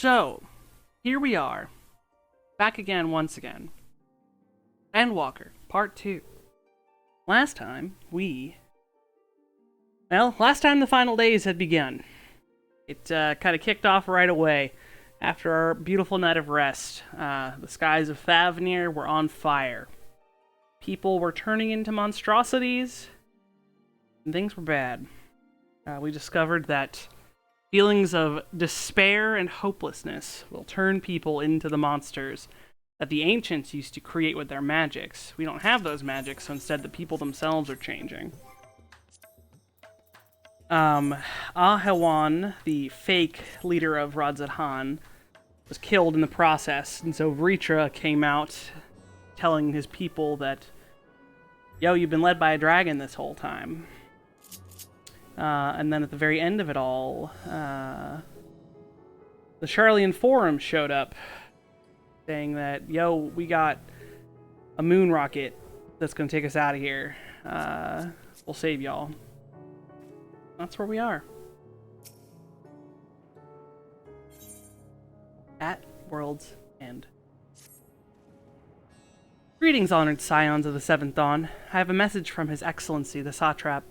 So, here we are, back again once again. Endwalker, Part 2. Last time the final days had begun. It kind of kicked off right away after our beautiful night of rest. The skies of Thavnir were on fire. People were turning into monstrosities, and things were bad. We discovered that feelings of despair and hopelessness will turn people into the monsters that the ancients used to create with their magics. We don't have those magics, so instead the people themselves are changing. Ahewan, the fake leader of Radzat-Han, was killed in the process, and so Vritra came out telling his people that, yo, you've been led by a dragon this whole time. And then at the very end of it all, the Charlian Forum showed up, saying that, yo, we got a moon rocket that's going to take us out of here. We'll save y'all. That's where we are. At World's End. Greetings, honored scions of the Seventh Dawn. I have a message from His Excellency, the Satrap.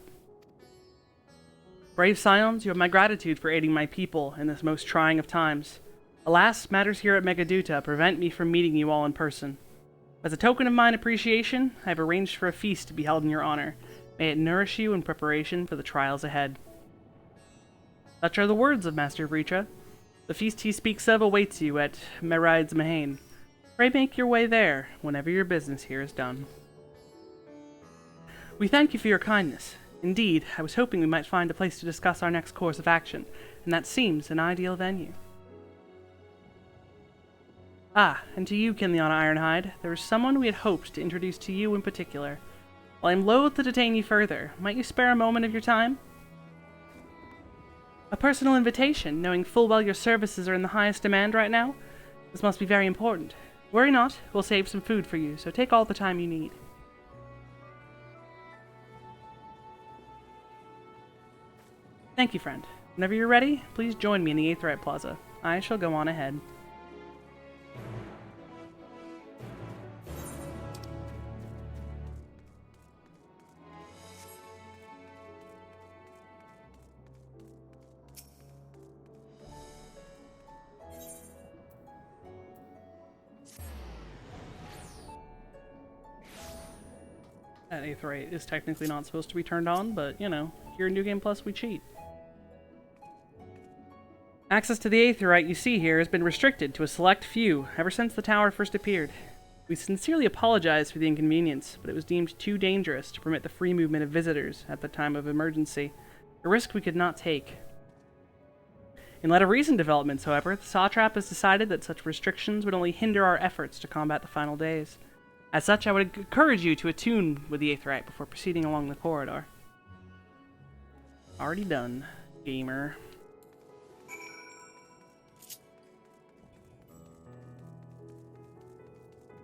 Brave scions, you have my gratitude for aiding my people in this most trying of times. Alas, matters here at Megaduta prevent me from meeting you all in person. As a token of mine appreciation, I have arranged for a feast to be held in your honor. May it nourish you in preparation for the trials ahead. Such are the words of Master Vritra. The feast he speaks of awaits you at Meride's Mahane. Pray make your way there whenever your business here is done. We thank you for your kindness. Indeed, I was hoping we might find a place to discuss our next course of action, and that seems an ideal venue. Ah, and to you, Kinliana Ironhide, there is someone we had hoped to introduce to you in particular. While I am loath to detain you further, might you spare a moment of your time? A personal invitation, knowing full well your services are in the highest demand right now? This must be very important. Worry not, we'll save some food for you, so take all the time you need. Thank you, friend. Whenever you're ready, please join me in the Aetheryte Plaza. I shall go on ahead. That Aetheryte is technically not supposed to be turned on, but, you know, here in New Game Plus we cheat. Access to the Aetheryte you see here has been restricted to a select few ever since the tower first appeared. We sincerely apologize for the inconvenience, but it was deemed too dangerous to permit the free movement of visitors at the time of emergency, a risk we could not take. In light of recent developments, however, the Satrap has decided that such restrictions would only hinder our efforts to combat the final days. As such, I would encourage you to attune with the Aetheryte before proceeding along the corridor. Already done, gamer.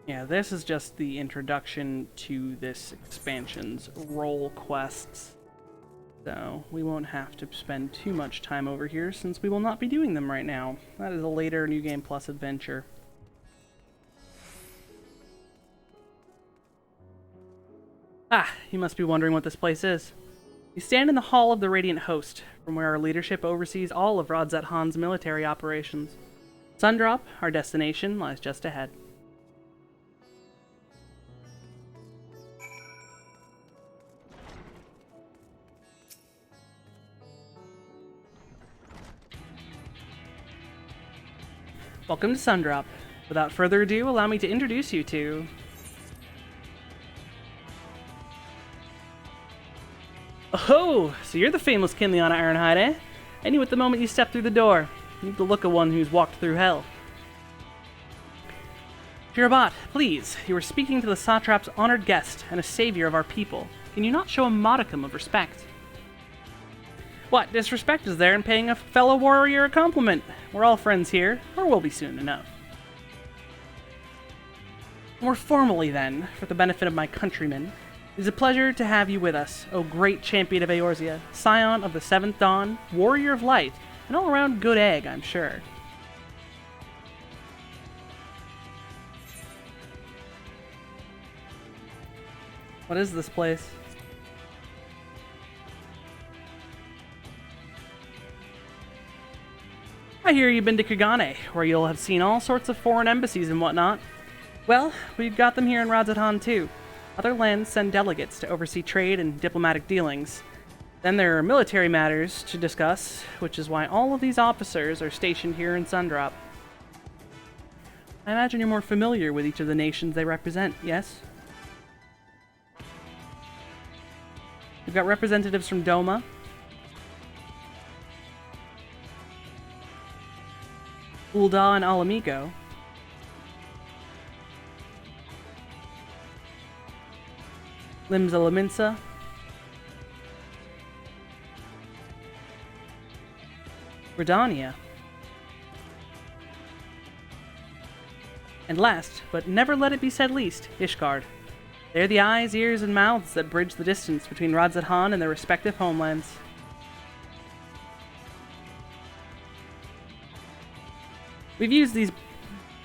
Yeah, this is just the introduction to this expansion's role quests. So, we won't have to spend too much time over here since we will not be doing them right now. That is a later New Game Plus adventure. Ah, you must be wondering what this place is. You stand in the Hall of the Radiant Host, from where our leadership oversees all of Radzat-Han's military operations. Sundrop, our destination, lies just ahead. Welcome to Sundrop. Without further ado, allow me to introduce you to... Oh, so you're the famous Kinliana Ironhide, eh? I knew at the moment you stepped through the door. You have the look of one who's walked through hell. Jirabat, please, you are speaking to the Satrap's honored guest and a savior of our people. Can you not show a modicum of respect? What disrespect is there in paying a fellow warrior a compliment? We're all friends here, or will be soon enough. More formally, then, for the benefit of my countrymen, it is a pleasure to have you with us, O great champion of Eorzea, scion of the Seventh Dawn, warrior of light, and all-around good egg, I'm sure. What is this place? I hear you've been to Kugane, where you'll have seen all sorts of foreign embassies and whatnot. Well, we've got them here in Radzatan too. Other lands send delegates to oversee trade and diplomatic dealings. Then there are military matters to discuss, which is why all of these officers are stationed here in Sundrop. I imagine you're more familiar with each of the nations they represent, yes? We've got representatives from Doma, Ul'dah and Alamigo, Limsa Laminsa, Redania, and last, but never let it be said least, Ishgard. They're the eyes, ears, and mouths that bridge the distance between Radzatan and their respective homelands. We've used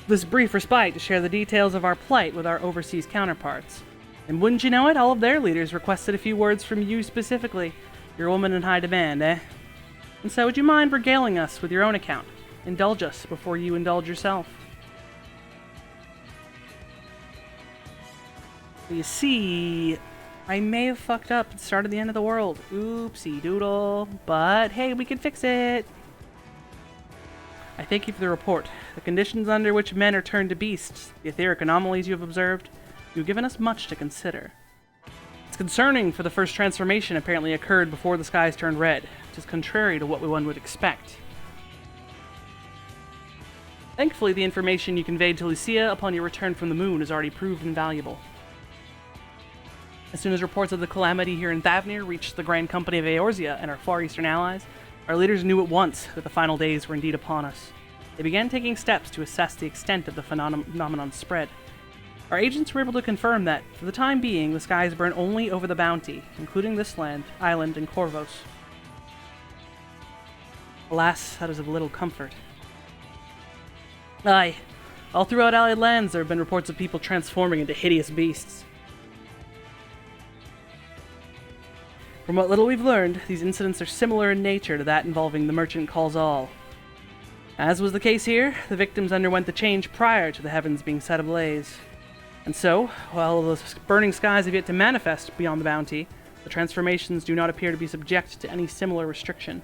this brief respite to share the details of our plight with our overseas counterparts. And wouldn't you know it, all of their leaders requested a few words from you specifically. You're a woman in high demand, eh? And so would you mind regaling us with your own account? Indulge us before you indulge yourself. You see, I may have fucked up and started the end of the world. Oopsie doodle. But hey, we can fix it. I thank you for the report. The conditions under which men are turned to beasts, the etheric anomalies you have observed, you've given us much to consider. It's concerning, for the first transformation apparently occurred before the skies turned red, which is contrary to what one would expect. Thankfully, the information you conveyed to Lucia upon your return from the moon has already proved invaluable. As soon as reports of the calamity here in Thavnir reached the Grand Company of Eorzea and our far eastern allies, our leaders knew at once that the final days were indeed upon us. They began taking steps to assess the extent of the phenomenon's spread. Our agents were able to confirm that, for the time being, the skies burn only over the bounty, including this island, and Corvos. Alas, that is of little comfort. Aye, all throughout allied lands there have been reports of people transforming into hideous beasts. From what little we've learned, these incidents are similar in nature to that involving the merchant Khalzal. As was the case here, the victims underwent the change prior to the heavens being set ablaze. And so, while the burning skies have yet to manifest beyond the bounty, the transformations do not appear to be subject to any similar restriction.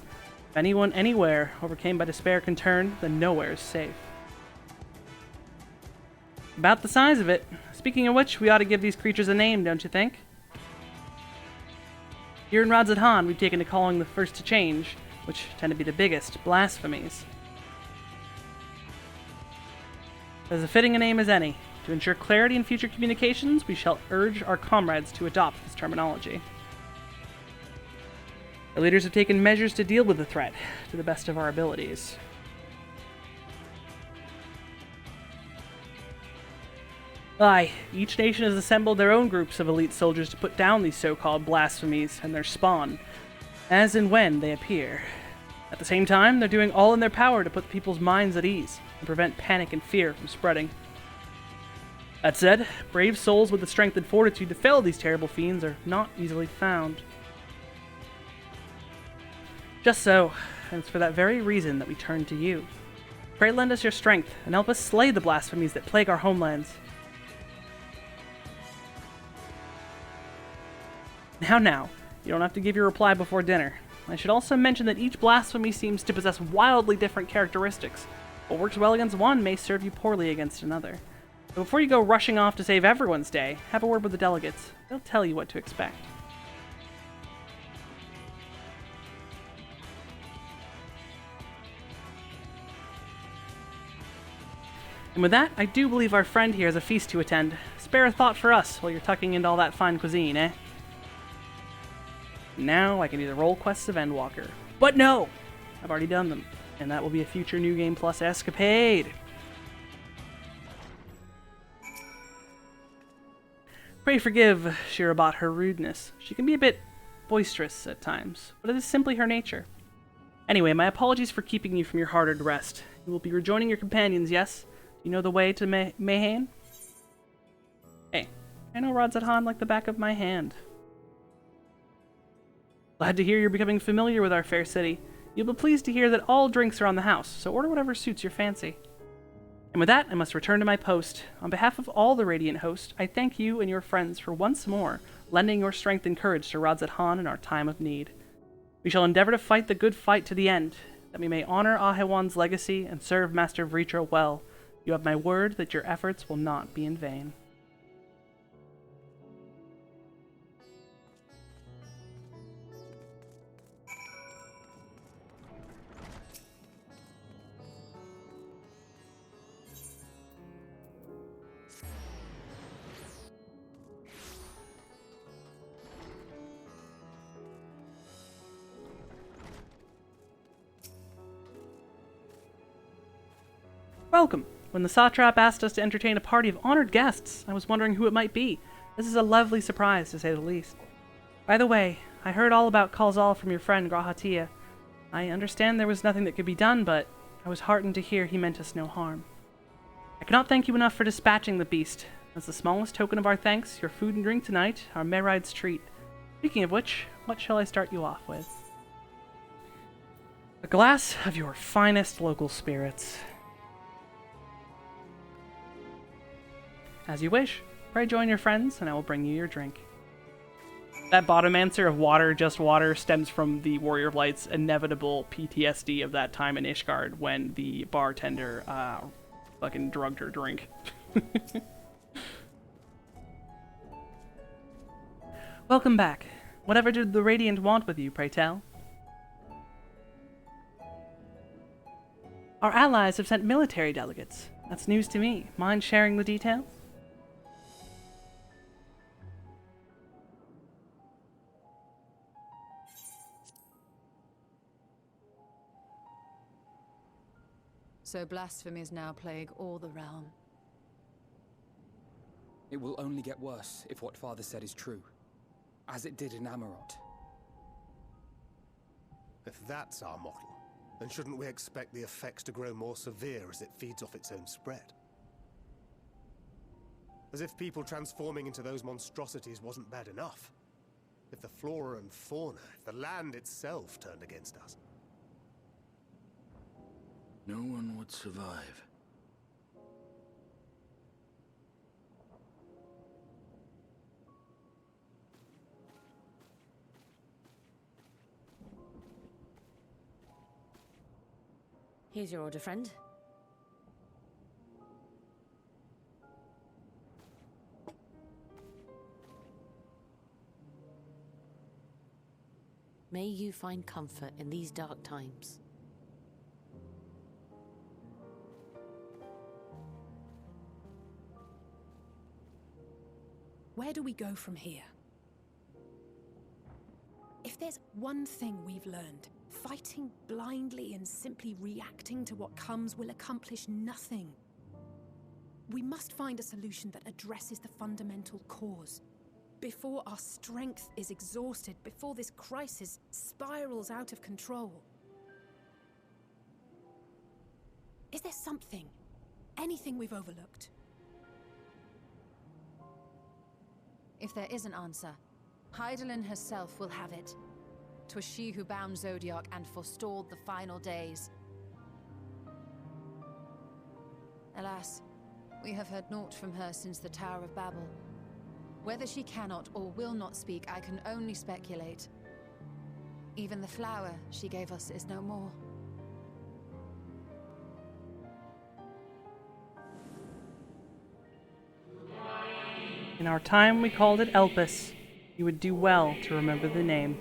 If anyone anywhere overcame by despair can turn, then nowhere is safe. About the size of it. Speaking of which, we ought to give these creatures a name, don't you think? Here in Radzatan, we've taken to calling the first to change, which tend to be the biggest, blasphemies. As fitting a name as any. To ensure clarity in future communications, we shall urge our comrades to adopt this terminology. Our leaders have taken measures to deal with the threat, to the best of our abilities. Aye, each nation has assembled their own groups of elite soldiers to put down these so-called blasphemies and their spawn, as and when they appear. At the same time, they're doing all in their power to put people's minds at ease and prevent panic and fear from spreading. That said, brave souls with the strength and fortitude to fell these terrible fiends are not easily found. Just so, and it's for that very reason that we turn to you. Pray lend us your strength and help us slay the blasphemies that plague our homelands. Now, you don't have to give your reply before dinner. I should also mention that each blasphemy seems to possess wildly different characteristics. What works well against one may serve you poorly against another. So before you go rushing off to save everyone's day, have a word with the delegates. They'll tell you what to expect. And with that, I do believe our friend here has a feast to attend. Spare a thought for us while you're tucking into all that fine cuisine, eh? Now I can do the role quests of Endwalker. But no! I've already done them, and that will be a future New Game Plus escapade. Pray forgive Shirabat her rudeness. She can be a bit boisterous at times, but it is simply her nature. Anyway, my apologies for keeping you from your hard-earned rest. You will be rejoining your companions, yes? You know the way to Mayhain? Hey, I know Radz-at-Han like the back of my hand. Glad to hear you're becoming familiar with our fair city. You'll be pleased to hear that all drinks are on the house, so order whatever suits your fancy. And with that, I must return to my post. On behalf of all the Radiant host, I thank you and your friends for once more lending your strength and courage to Radz-at-Han in our time of need. We shall endeavor to fight the good fight to the end, that we may honor Ahewan's legacy and serve Master Vritra well. You have my word that your efforts will not be in vain. Welcome. When the satrap asked us to entertain a party of honored guests, I was wondering who it might be. This is a lovely surprise, to say the least. By the way, I heard all about Kalzal from your friend Grahatia. I understand there was nothing that could be done, but I was heartened to hear he meant us no harm. I cannot thank you enough for dispatching the beast. As the smallest token of our thanks, your food and drink tonight are Meride's treat. Speaking of which, what shall I start you off with? A glass of your finest local spirits. As you wish. Pray join your friends, and I will bring you your drink. That bottom answer of water, just water, stems from the Warrior of Light's inevitable PTSD of that time in Ishgard when the bartender fucking drugged her drink. Welcome back. Whatever did the Radiant want with you, pray tell? Our allies have sent military delegates. That's news to me. Mind sharing the details? So blasphemies now plague all the realm. It will only get worse if what Father said is true, as it did in Amarot. If that's our model, then shouldn't we expect the effects to grow more severe as it feeds off its own spread? As if people transforming into those monstrosities wasn't bad enough. If the flora and fauna, if the land itself turned against us. No one would survive. Here's your order, friend. May you find comfort in these dark times. Where do we go from here? If there's one thing we've learned, fighting blindly and simply reacting to what comes will accomplish nothing. We must find a solution that addresses the fundamental cause. Before our strength is exhausted, before this crisis spirals out of control. Is there something, anything we've overlooked? If there is an answer, Hydaelyn herself will have it. 'Twas she who bound Zodiac and forestalled the final days. Alas, we have heard naught from her since the Tower of Babel. Whether she cannot or will not speak, I can only speculate. Even the flower she gave us is no more. In our time we called it Elpis. You would do well to remember the name.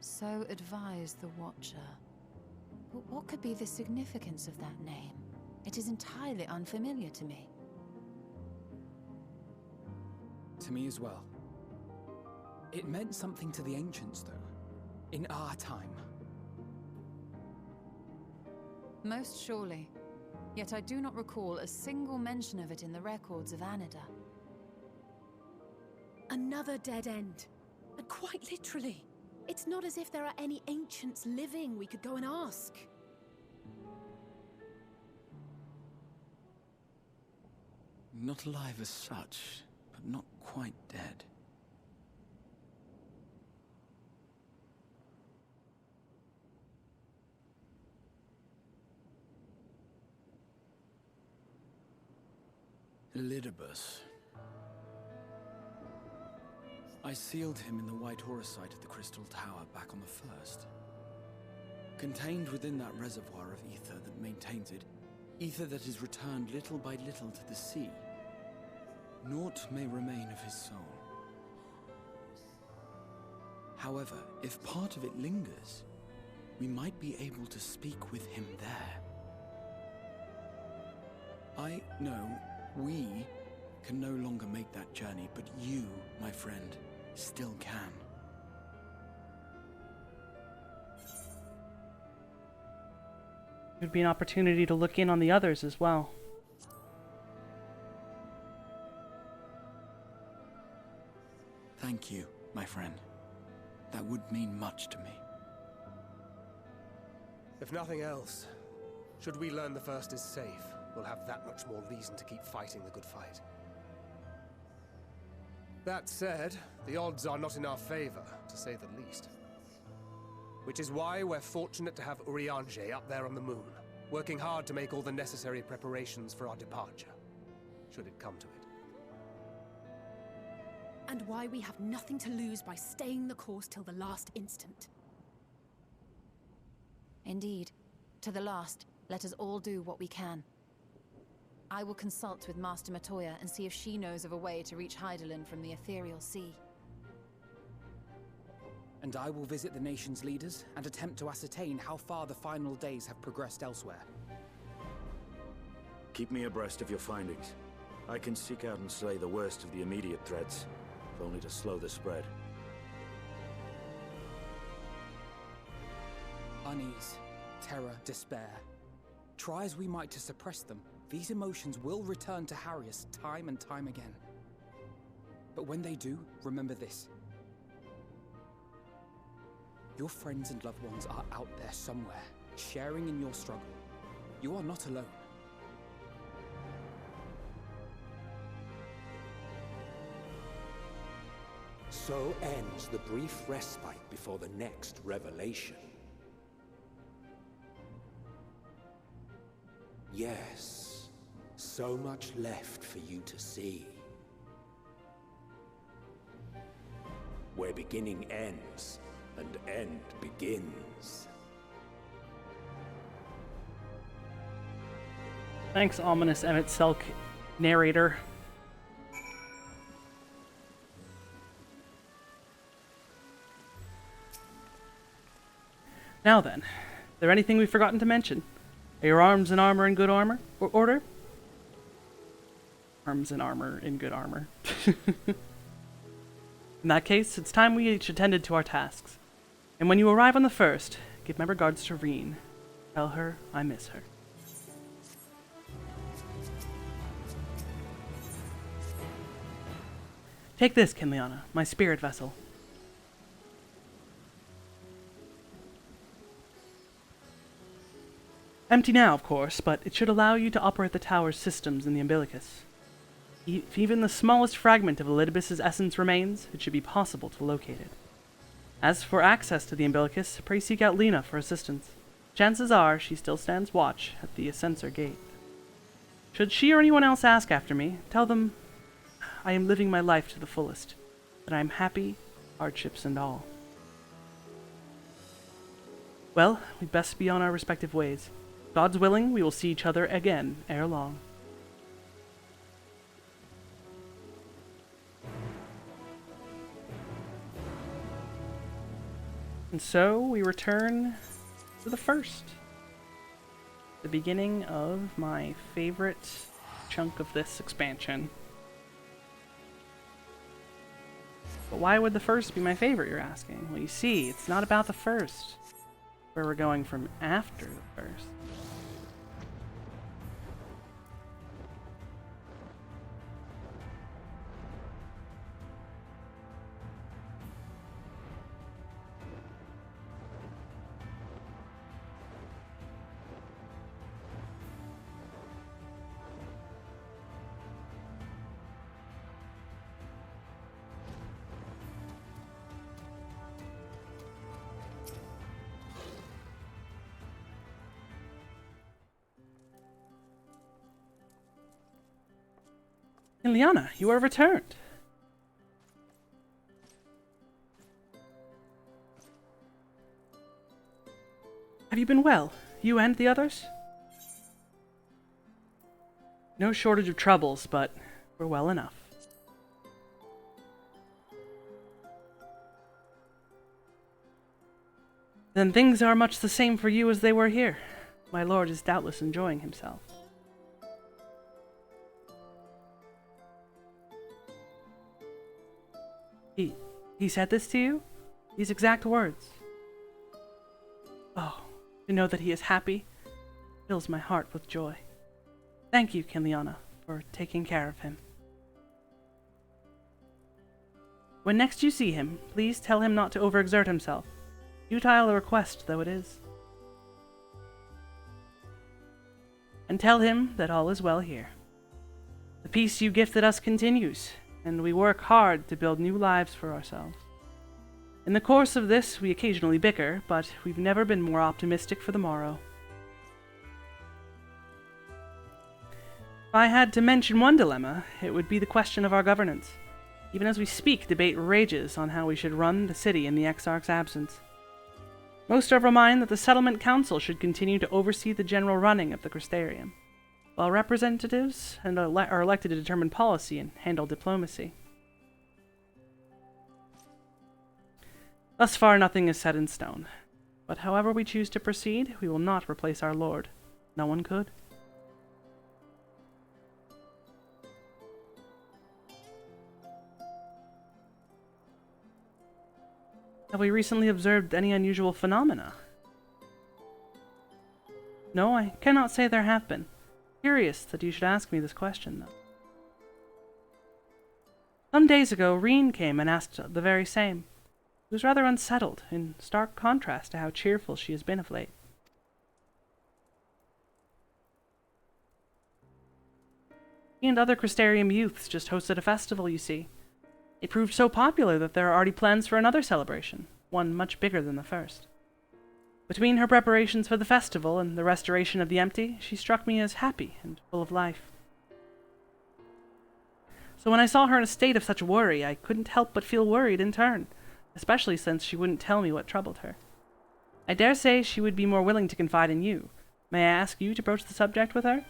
So advised the Watcher. But what could be the significance of that name? It is entirely unfamiliar to me. To me as well. It meant something to the ancients, though. In our time. Most surely. Yet I do not recall a single mention of it in the records of Anida. Another dead end. And quite literally. It's not as if there are any ancients living we could go and ask. Not alive as such, but not quite dead. Elidibus. I sealed him in the white auricite of the Crystal Tower back on the first. Contained within that reservoir of ether that maintains it, ether that is returned little by little to the sea, naught may remain of his soul. However, if part of it lingers, we might be able to speak with him there. I know we can no longer make that journey, but you, my friend, still can. It would be an opportunity to look in on the others as well. Thank you, my friend. That would mean much to me. If nothing else, should we learn the first is safe, we'll have that much more reason to keep fighting the good fight. That said, the odds are not in our favor, to say the least. Which is why we're fortunate to have Urianger up there on the moon, working hard to make all the necessary preparations for our departure, should it come to it. And why we have nothing to lose by staying the course till the last instant. Indeed. To the last, let us all do what we can. I will consult with Master Matoya and see if she knows of a way to reach Hydaelyn from the ethereal sea. And I will visit the nation's leaders and attempt to ascertain how far the final days have progressed elsewhere. Keep me abreast of your findings. I can seek out and slay the worst of the immediate threats, if only to slow the spread. Unease, terror, despair. Try as we might to suppress them, these emotions will return to harry us time and time again. But when they do, remember this. Your friends and loved ones are out there somewhere, sharing in your struggle. You are not alone. So ends the brief respite before the next revelation. Yes, so much left for you to see. Where beginning ends, and end begins. Thanks, ominous Emmett Selk narrator. Now then, is there anything we've forgotten to mention? Are your arms and armor in good armor? Or order? Arms and armor in good armor. In that case, it's time we each attended to our tasks. And when you arrive on the first, give my regards to Reen. Tell her I miss her. Take this, Kinliana, my spirit vessel. Empty now, of course, but it should allow you to operate the tower's systems in the umbilicus. If even the smallest fragment of Elidibus's essence remains, it should be possible to locate it. As for access to the umbilicus, pray seek out Lena for assistance. Chances are she still stands watch at the Ascensor Gate. Should she or anyone else ask after me, tell them I am living my life to the fullest, that I am happy, hardships and all. Well, we'd best be on our respective ways. God's willing, we will see each other again ere long. And so we return to the first. The beginning of my favorite chunk of this expansion. But why would the first be my favorite, you're asking? Well, you see, it's not about the first. Where we're going from after the first. Ileana, you are returned. Have you been well? You and the others? No shortage of troubles, but we're well enough. Then things are much the same for you as they were here. My lord is doubtless enjoying himself. He said this to you? These exact words? Oh, to know that he is happy fills my heart with joy. Thank you, Kiliana, for taking care of him. When next you see him, please tell him not to overexert himself. Futile a request though it is. And tell him that all is well here. The peace you gifted us continues, and we work hard to build new lives for ourselves. In the course of this, we occasionally bicker, but we've never been more optimistic for the morrow. If I had to mention one dilemma, it would be the question of our governance. Even as we speak, debate rages on how we should run the city in the Exarch's absence. Most are of a mind that the Settlement Council should continue to oversee the general running of the Crystarium, while representatives are elected to determine policy and handle diplomacy. Thus far, nothing is set in stone, but however we choose to proceed, we will not replace our lord. No one could. Have we recently observed any unusual phenomena? No, I cannot say there have been. Curious that you should ask me this question, though. Some days ago, Reen came and asked the very same. She was rather unsettled, in stark contrast to how cheerful she has been of late. He and other Crystarium youths just hosted a festival, you see. It proved so popular that there are already plans for another celebration, one much bigger than the first. Between her preparations for the festival and the restoration of the empty, she struck me as happy and full of life. So when I saw her in a state of such worry, I couldn't help but feel worried in turn, especially since she wouldn't tell me what troubled her. I dare say she would be more willing to confide in you. May I ask you to broach the subject with her?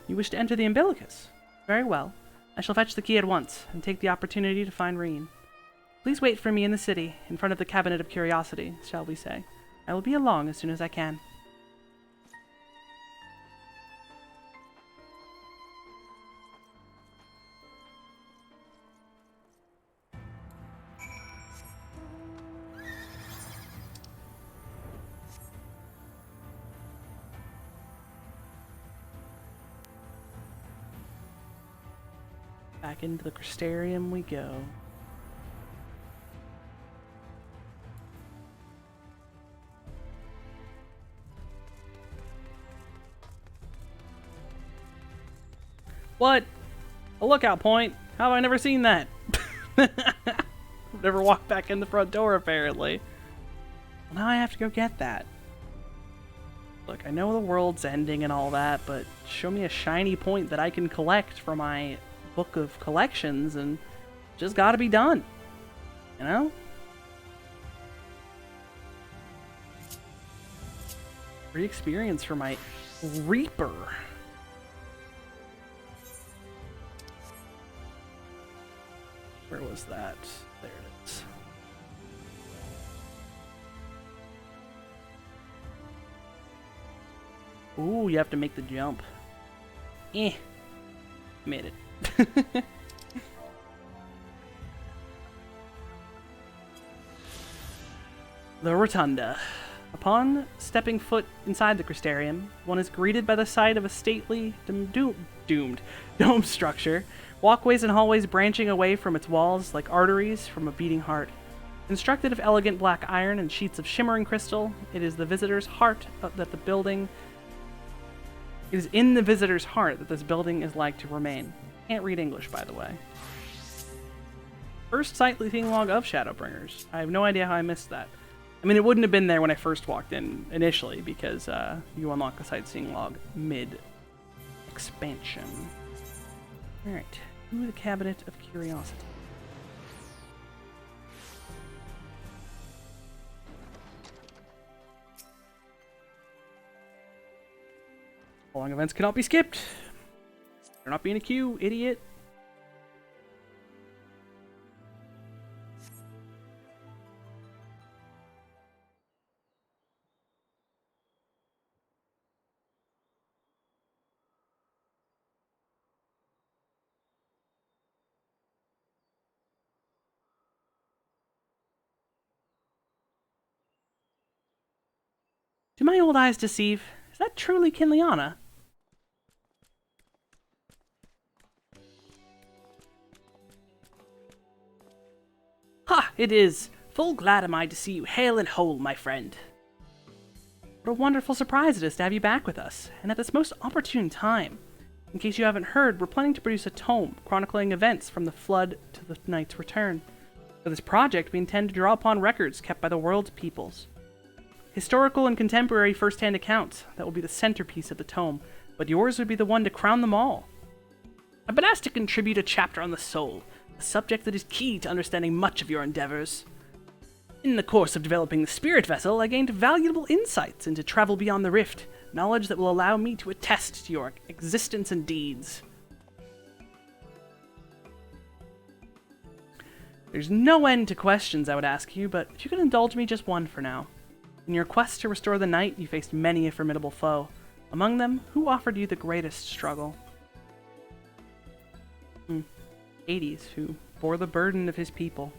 You wish to enter the Umbilicus? Very well. I shall fetch the key at once, and take the opportunity to find Reen. Please wait for me in the city, in front of the Cabinet of Curiosity, shall we say. I will be along as soon as I can. Back into the Crystarium we go. What? A lookout point? How have I never seen that? Never walked back in the front door, apparently. Well, now I have to go get that. Look, I know the world's ending and all that, but show me a shiny point that I can collect for my book of collections and just gotta be done, you know? Free experience for my Reaper. Where was that? There it is. Ooh, you have to make the jump. Made it. The Rotunda. Upon stepping foot inside the Crystarium, one is greeted by the sight of a stately, doomed dome structure, walkways and hallways branching away from its walls like arteries from a beating heart. Constructed of elegant black iron and sheets of shimmering crystal, it is the visitor's heart that the building It is in the visitor's heart that this building is like to remain. Can't read English, by the way. First sightseeing log of Shadowbringers. I have no idea how I missed that. I mean, it wouldn't have been there when I first walked in initially, because you unlock the sightseeing log mid-expansion. Alright, ooh, the Cabinet of Curiosity. Following events cannot be skipped. They're not being a queue, idiot. Do my old eyes deceive? Is that truly Kinliana? Ha! It is! Full glad am I to see you hale and whole, my friend. What a wonderful surprise it is to have you back with us, and at this most opportune time. In case you haven't heard, we're planning to produce a tome chronicling events from the Flood to the Knight's return. For this project, we intend to draw upon records kept by the world's peoples. Historical and contemporary first-hand accounts that will be the centerpiece of the tome, but yours would be the one to crown them all. I've been asked to contribute a chapter on the soul, a subject that is key to understanding much of your endeavors. In the course of developing the spirit vessel, I gained valuable insights into travel beyond the rift, knowledge that will allow me to attest to your existence and deeds. There's no end to questions I would ask you, but if you could indulge me just one for now. In your quest to restore the night, you faced many a formidable foe. Among them, who offered you the greatest struggle? Hades, who bore the burden of his people.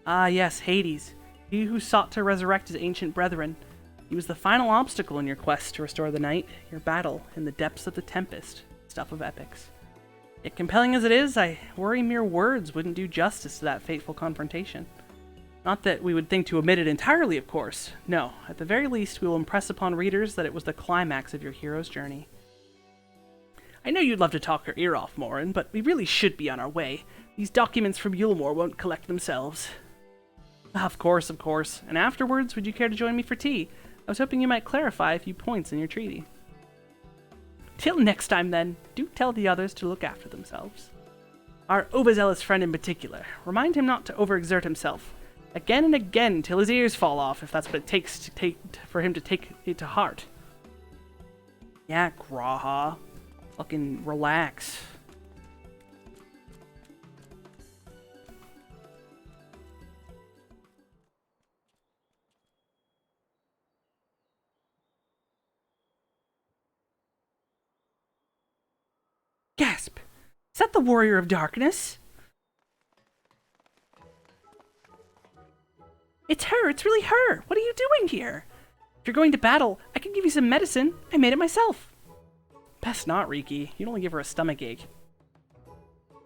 Ah yes, Hades, he who sought to resurrect his ancient brethren. He was the final obstacle in your quest to restore the night, your battle in the depths of the Tempest, stuff of epics. Yet compelling as it is, I worry mere words wouldn't do justice to that fateful confrontation. Not that we would think to omit it entirely, of course. No, at the very least, we will impress upon readers that it was the climax of your hero's journey. I know you'd love to talk your ear off, Morin, but we really should be on our way. These documents from Yulmore won't collect themselves. Of course. And afterwards, would you care to join me for tea? I was hoping you might clarify a few points in your treaty. Till next time, then, do tell the others to look after themselves. Our overzealous friend in particular, remind him not to overexert himself. Again and again, till his ears fall off, if that's what it takes for him to take it to heart. Yeah, Graha. Fucking relax. Gasp! Is that the Warrior of Darkness? It's her! It's really her! What are you doing here? If you're going to battle, I can give you some medicine. I made it myself. Best not, Riki. You'd only give her a stomachache.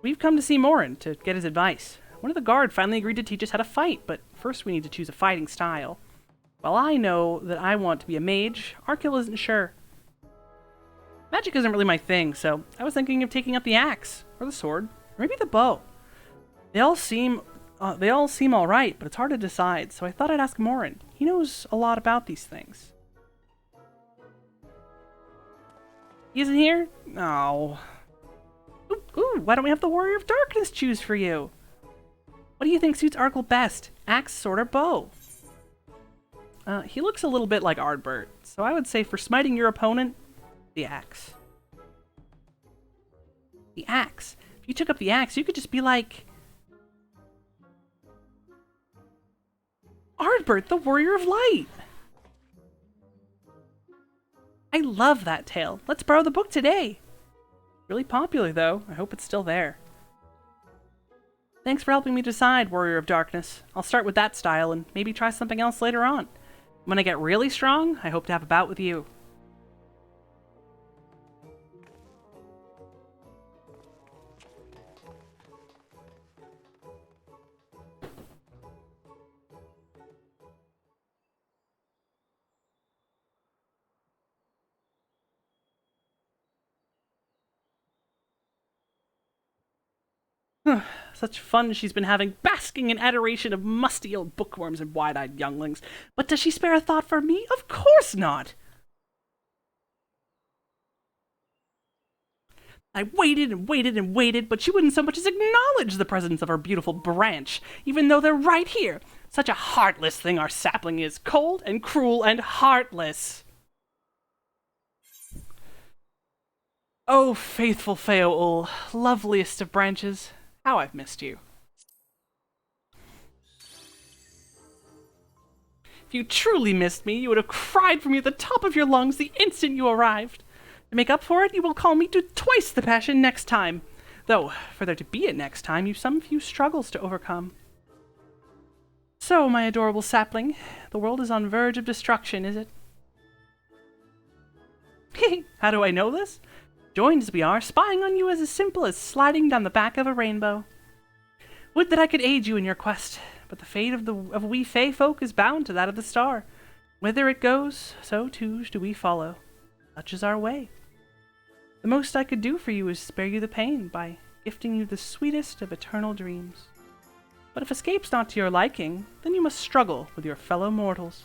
We've come to see Morin to get his advice. One of the guard finally agreed to teach us how to fight, but first we need to choose a fighting style. While I know that I want to be a mage, Arkil isn't sure. Magic isn't really my thing, so I was thinking of taking up the axe, or the sword, or maybe the bow. They all seem alright, but it's hard to decide, so I thought I'd ask Morin. He knows a lot about these things. He isn't here? No. Ooh, why don't we have the Warrior of Darkness choose for you? What do you think suits Arkil best? Axe, sword, or bow? He looks a little bit like Ardbert, so I would say for smiting your opponent, the axe. The axe? If you took up the axe, you could just be like... Ardbert, the Warrior of Light! I love that tale. Let's borrow the book today. Really popular, though. I hope it's still there. Thanks for helping me decide, Warrior of Darkness. I'll start with that style and maybe try something else later on. When I get really strong, I hope to have a bout with you. Such fun she's been having, basking in adoration of musty old bookworms and wide-eyed younglings. But does she spare a thought for me? Of course not! I waited and waited and waited, but she wouldn't so much as acknowledge the presence of her beautiful branch, even though they're right here. Such a heartless thing our sapling is, cold and cruel and heartless. Oh, faithful Feoul, loveliest of branches, how I've missed you. If you truly missed me, you would have cried for me at the top of your lungs the instant you arrived. To make up for it, you will call me to twice the passion next time. Though, for there to be a next time, you've some few struggles to overcome. So, my adorable sapling, the world is on verge of destruction, is it? How do I know this? Joined as we are, spying on you is as simple as sliding down the back of a rainbow. Would that I could aid you in your quest, but the fate of we Fey folk is bound to that of the star. Whither it goes, so too do we follow. Such is our way. The most I could do for you is spare you the pain by gifting you the sweetest of eternal dreams. But if escape's not to your liking, then you must struggle with your fellow mortals.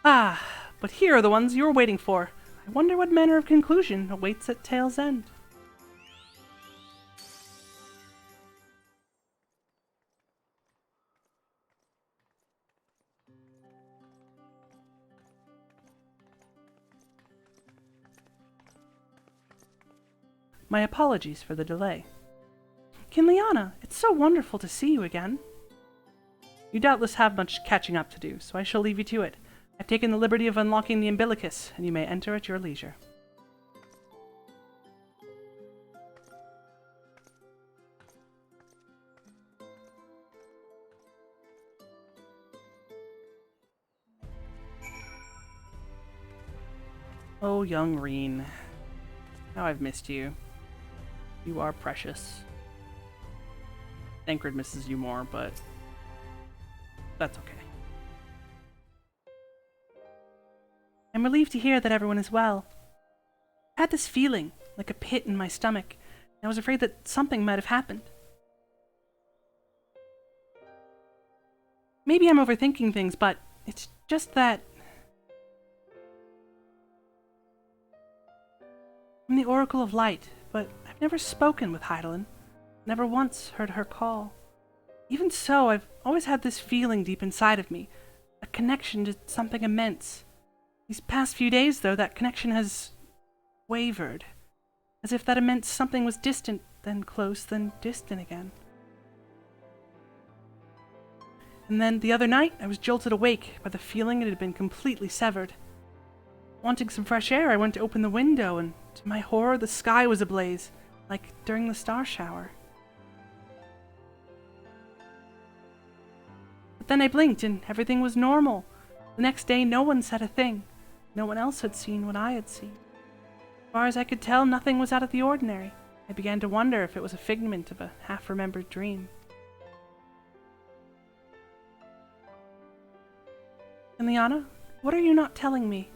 Ah, but here are the ones you were waiting for. I wonder what manner of conclusion awaits at tale's end. My apologies for the delay. Kinliana, it's so wonderful to see you again. You doubtless have much catching up to do, so I shall leave you to it. I've taken the liberty of unlocking the umbilicus, and you may enter at your leisure. Oh, young Reen. How I've missed you. You are precious. Thancred misses you more, but that's okay. I'm relieved to hear that everyone is well. I had this feeling, like a pit in my stomach, and I was afraid that something might have happened. Maybe I'm overthinking things, but it's just that I'm the Oracle of Light, but I've never spoken with Hydaelyn. Never once heard her call. Even so, I've always had this feeling deep inside of me, a connection to something immense. These past few days, though, that connection has wavered, as if that immense something was distant, then close, then distant again. And then, the other night, I was jolted awake by the feeling it had been completely severed. Wanting some fresh air, I went to open the window, and to my horror, the sky was ablaze, like during the star shower. But then I blinked, and everything was normal. The next day, no one said a thing. No one else had seen what I had seen. As far as I could tell, nothing was out of the ordinary. I began to wonder if it was a figment of a half-remembered dream. Kinliana, what are you not telling me?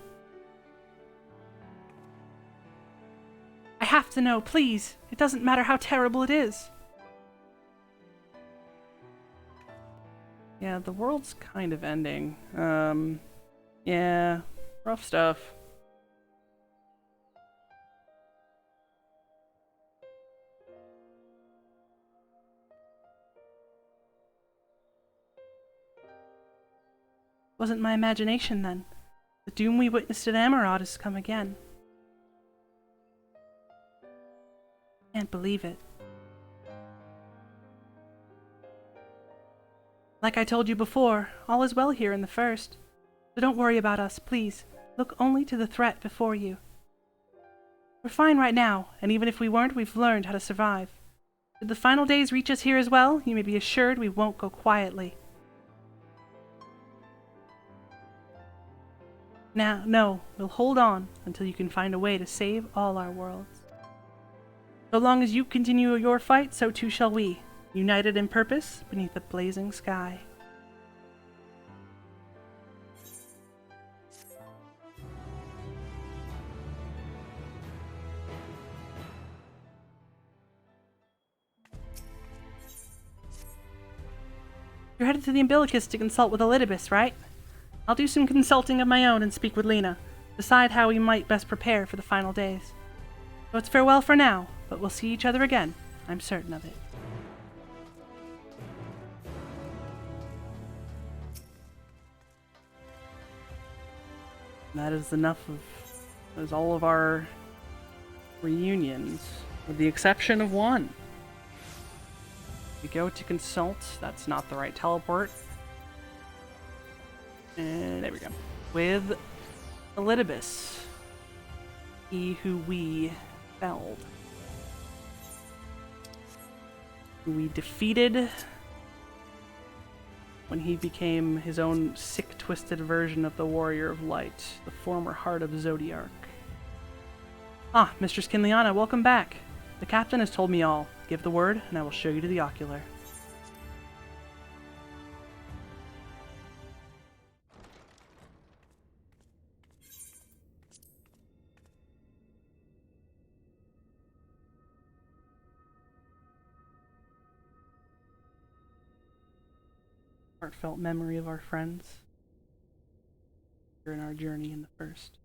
I have to know, please. It doesn't matter how terrible it is. Yeah, the world's kind of ending. Yeah, rough stuff. Wasn't my imagination then. The doom we witnessed at Amarod has come again. Can't believe it. Like I told you before, all is well here in the First. So don't worry about us, please. Look only to the threat before you. We're fine right now, and even if we weren't, we've learned how to survive. Should the final days reach us here as well, you may be assured we won't go quietly. Now, no, we'll hold on until you can find a way to save all our worlds. So long as you continue your fight, so too shall we, united in purpose beneath a blazing sky. You're headed to the Umbilicus to consult with Elidibus, right? I'll do some consulting of my own and speak with Lena. Decide how we might best prepare for the final days. So it's farewell for now, but we'll see each other again. I'm certain of it. And that is enough of... That is all of our reunions, with the exception of one. We go to consult. That's not the right teleport. And there we go. With Elidibus, he who we felled. Who we defeated when he became his own sick, twisted version of the Warrior of Light, the former heart of Zodiark. Ah, Mistress Kinliana, welcome back. The captain has told me all. Give the word, and I will show you to the ocular. Heartfelt memory of our friends during our journey in the first.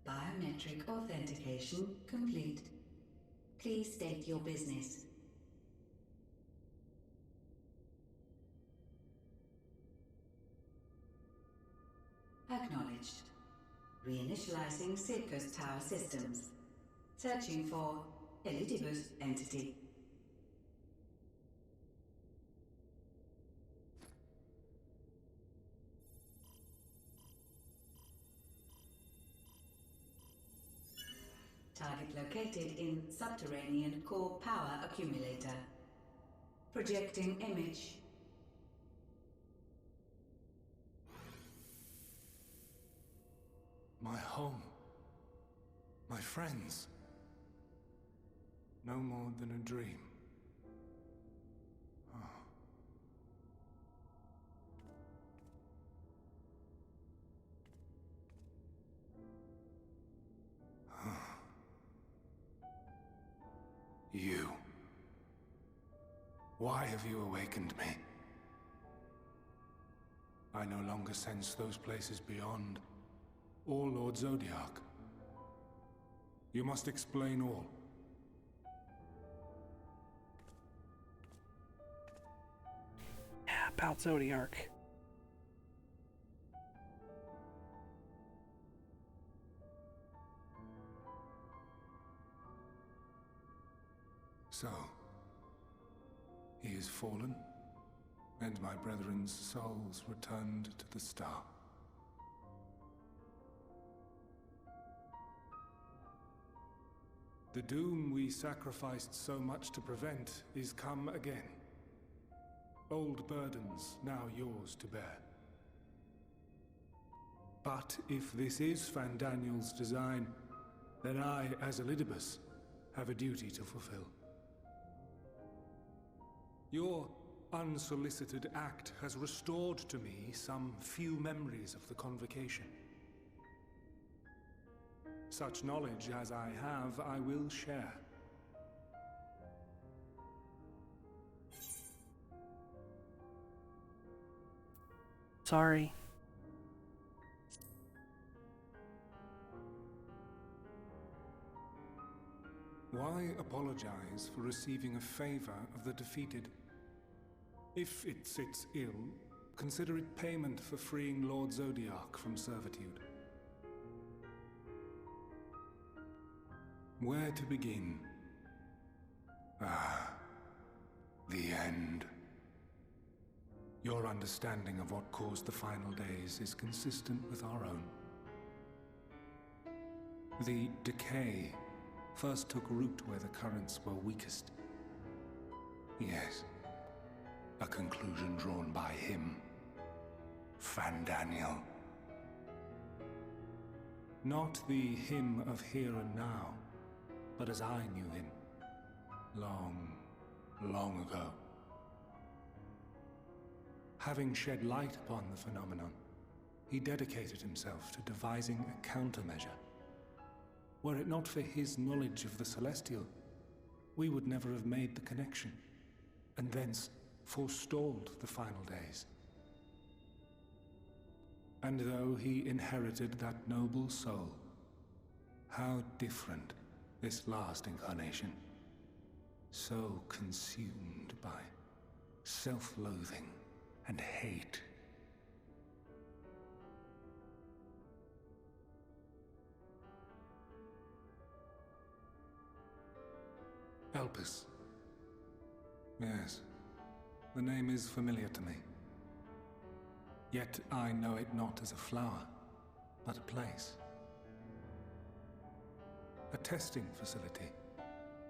Biometric authentication complete. Please state your business. Acknowledged. Reinitializing Circus Tower systems. Searching for Elidibus entity. Target located in subterranean core power accumulator. Projecting image. My home. My friends. No more than a dream. You. Why have you awakened me? I no longer sense those places beyond, or Lord Zodiark. You must explain all. Yeah, about Zodiark. So, he is fallen, and my brethren's souls returned to the star. The doom we sacrificed so much to prevent is come again. Old burdens now yours to bear. But if this is Fandaniel's design, then I, as Elidibus, have a duty to fulfill. Your unsolicited act has restored to me some few memories of the convocation. Such knowledge as I have, I will share. Sorry. Why apologize for receiving a favor of the defeated? If it sits ill, consider it payment for freeing Lord Zodiark from servitude. Where to begin? Ah, the end. Your understanding of what caused the final days is consistent with our own. The decay first took root where the currents were weakest. Yes, a conclusion drawn by him, Fandaniel. Not the him of here and now, but as I knew him, long, long ago. Having shed light upon the phenomenon, he dedicated himself to devising a countermeasure. Were it not for his knowledge of the Celestial, we would never have made the connection, and thence forestalled the final days. And though he inherited that noble soul, how different this last incarnation, so consumed by self-loathing and hate. Elpis. Yes, the name is familiar to me. Yet I know it not as a flower, but a place. A testing facility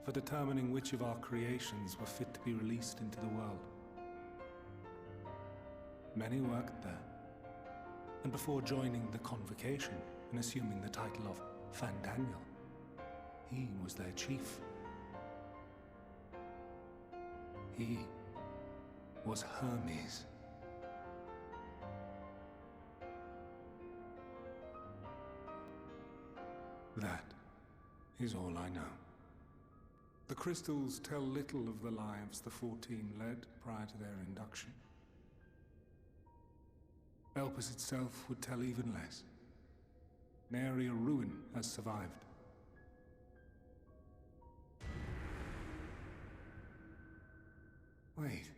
for determining which of our creations were fit to be released into the world. Many worked there, and before joining the convocation and assuming the title of Fandaniel, he was their chief. He was Hermes. That is all I know. The crystals tell little of the lives the 14 led prior to their induction. Elpis itself would tell even less. Nary a ruin has survived. Wait.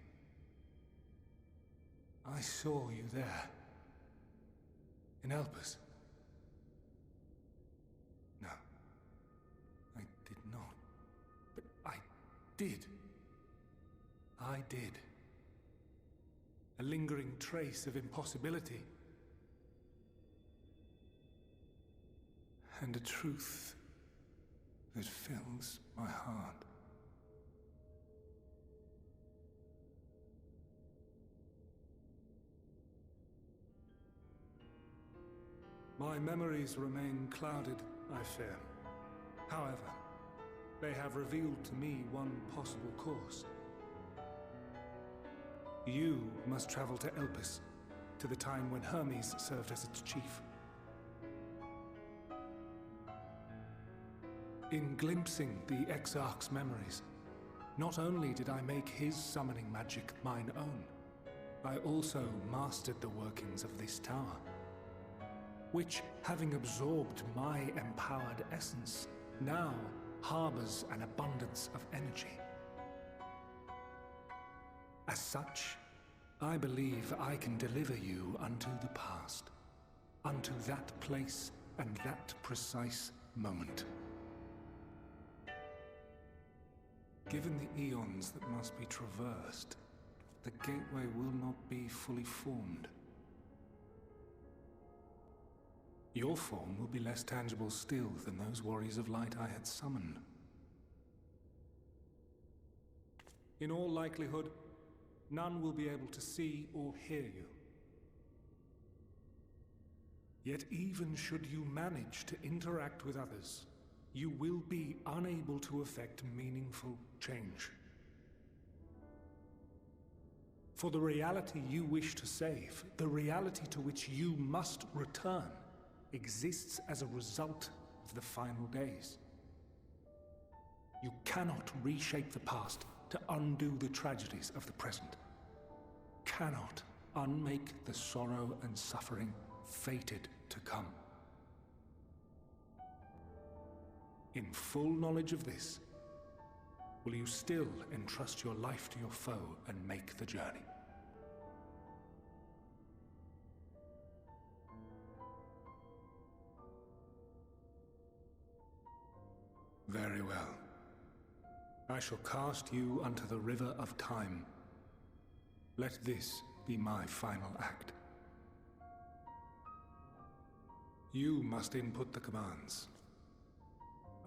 I saw you there. In Elpis. No. I did not. But I did. I did. A lingering trace of impossibility. And a truth that fills my heart. My memories remain clouded, I fear. However, they have revealed to me one possible course. You must travel to Elpis, to the time when Hermes served as its chief. In glimpsing the Exarch's memories, not only did I make his summoning magic mine own, I also mastered the workings of this tower, which, having absorbed my empowered essence, now harbors an abundance of energy. As such, I believe I can deliver you unto the past, unto that place and that precise moment. Given the eons that must be traversed, the gateway will not be fully formed. Your form will be less tangible still than those warriors of light I had summoned. In all likelihood, none will be able to see or hear you. Yet even should you manage to interact with others, you will be unable to effect meaningful change. For the reality you wish to save, the reality to which you must return, exists as a result of the final days. You cannot reshape the past to undo the tragedies of the present. Cannot unmake the sorrow and suffering fated to come. In full knowledge of this, will you still entrust your life to your foe and make the journey? Very well. I shall cast you unto the river of time. Let this be my final act. You must input the commands.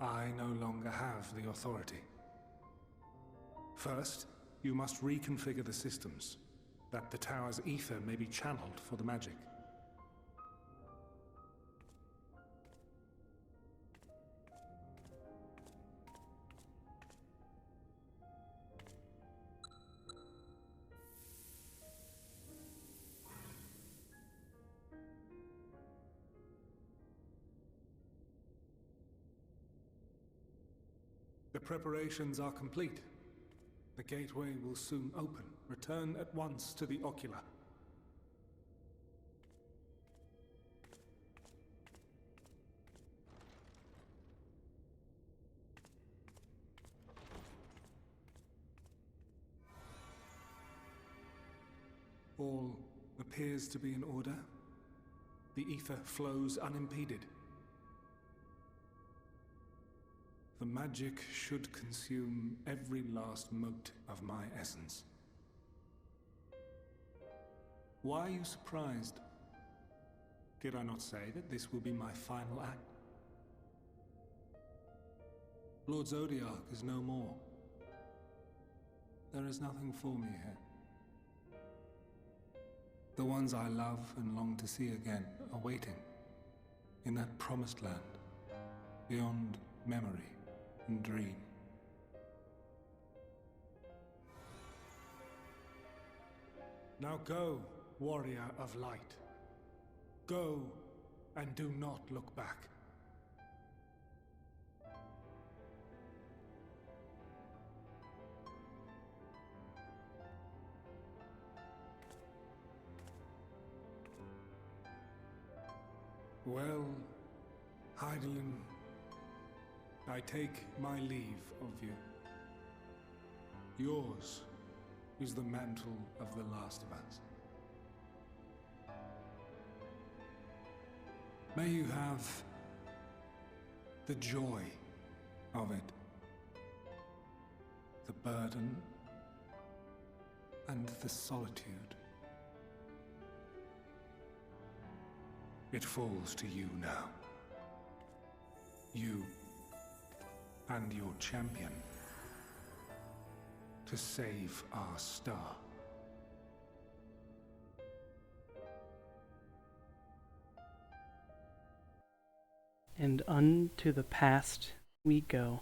I no longer have the authority. First, you must reconfigure the systems, that the tower's ether may be channeled for the magic. The preparations are complete. The gateway will soon open. Return at once to the Ocula. All appears to be in order. The ether flows unimpeded. The magic should consume every last mote of my essence. Why are you surprised? Did I not say that this will be my final act? Lord Zodiac is no more. There is nothing for me here. The ones I love and long to see again are waiting in that promised land, beyond memory and dream. Now go, warrior of light. Go, and do not look back. Well, Heidelin, I take my leave of you. Yours is the mantle of the last of us. May you have the joy of it, the burden and the solitude. It falls to you now. You and your champion to save our star. And unto the past we go.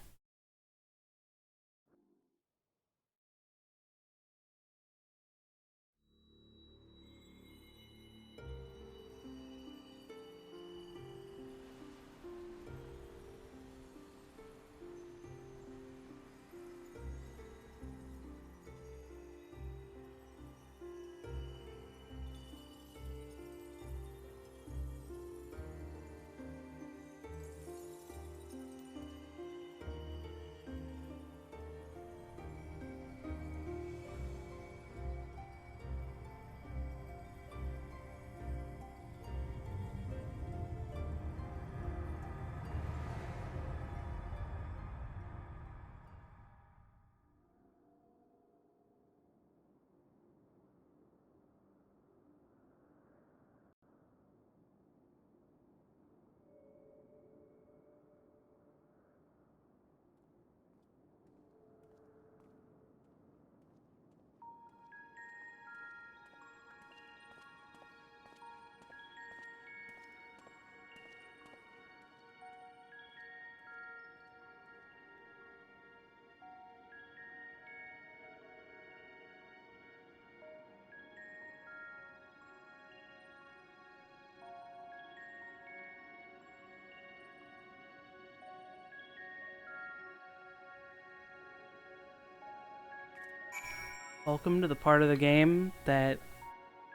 Welcome to the part of the game that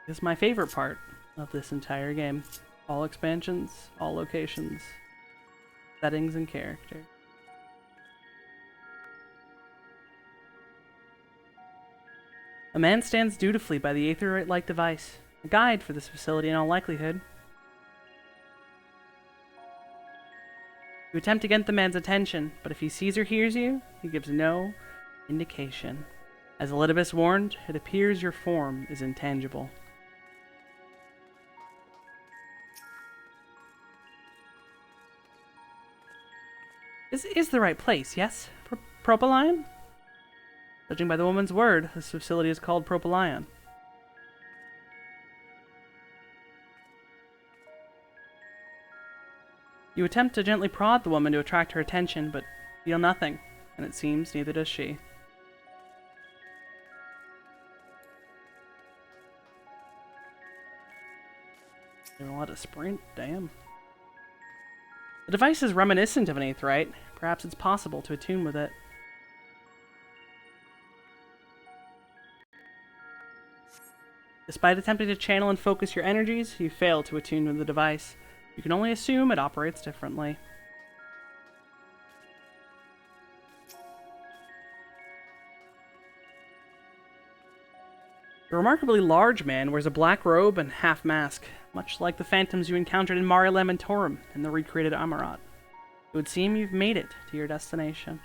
is my favorite part of this entire game. All expansions, all locations, settings, and character. A man stands dutifully by the Aetherite-like device, a guide for this facility in all likelihood. You attempt to get the man's attention, but if he sees or hears you, he gives no indication. As Elidibus warned, it appears your form is intangible. This is the right place, yes? Propylion? Judging by the woman's word, this facility is called Propylion. You attempt to gently prod the woman to attract her attention, but feel nothing, and it seems neither does she. You don't want to sprint, damn. The device is reminiscent of an aetheryte. Perhaps it's possible to attune with it. Despite attempting to channel and focus your energies, you fail to attune with the device. You can only assume it operates differently. The remarkably large man wears a black robe and half mask, much like the phantoms you encountered in Mare Lamentorum in the recreated Amarat. It would seem you've made it to your destination.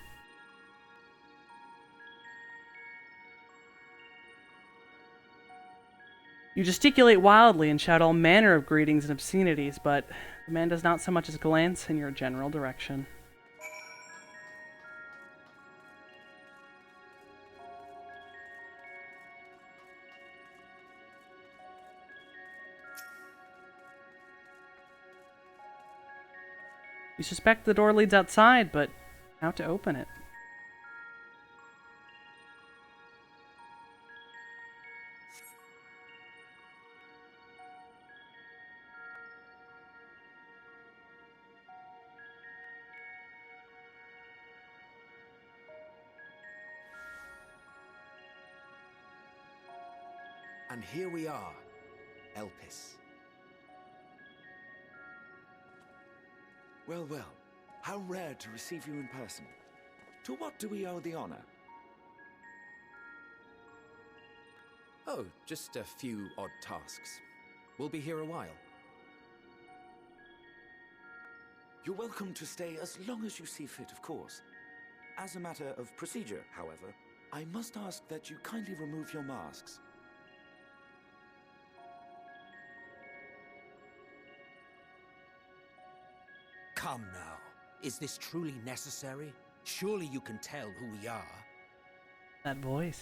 You gesticulate wildly and shout all manner of greetings and obscenities, but the man does not so much as glance in your general direction. You suspect the door leads outside, but how to open it? And here we are, Elpis. Well, well. How rare to receive you in person. To what do we owe the honor? Oh, just a few odd tasks. We'll be here a while. You're welcome to stay as long as you see fit, of course. As a matter of procedure, however, I must ask that you kindly remove your masks. Come now. Is this truly necessary? Surely you can tell who we are. That voice.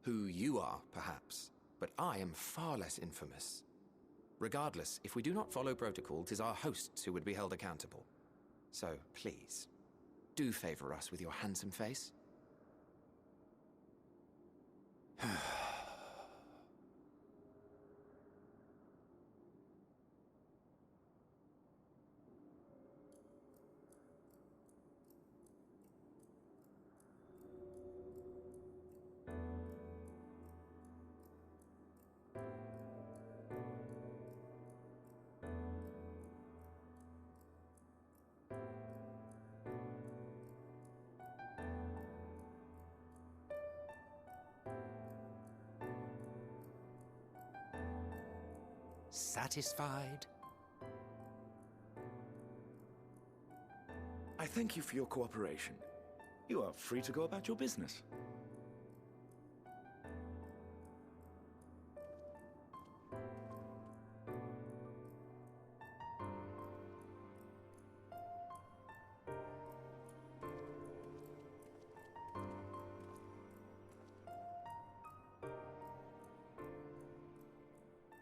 Who you are, perhaps. But I am far less infamous. Regardless, if we do not follow protocol, 'tis our hosts who would be held accountable. So, please, do favor us with your handsome face. Satisfied? I thank you for your cooperation. You are free to go about your business.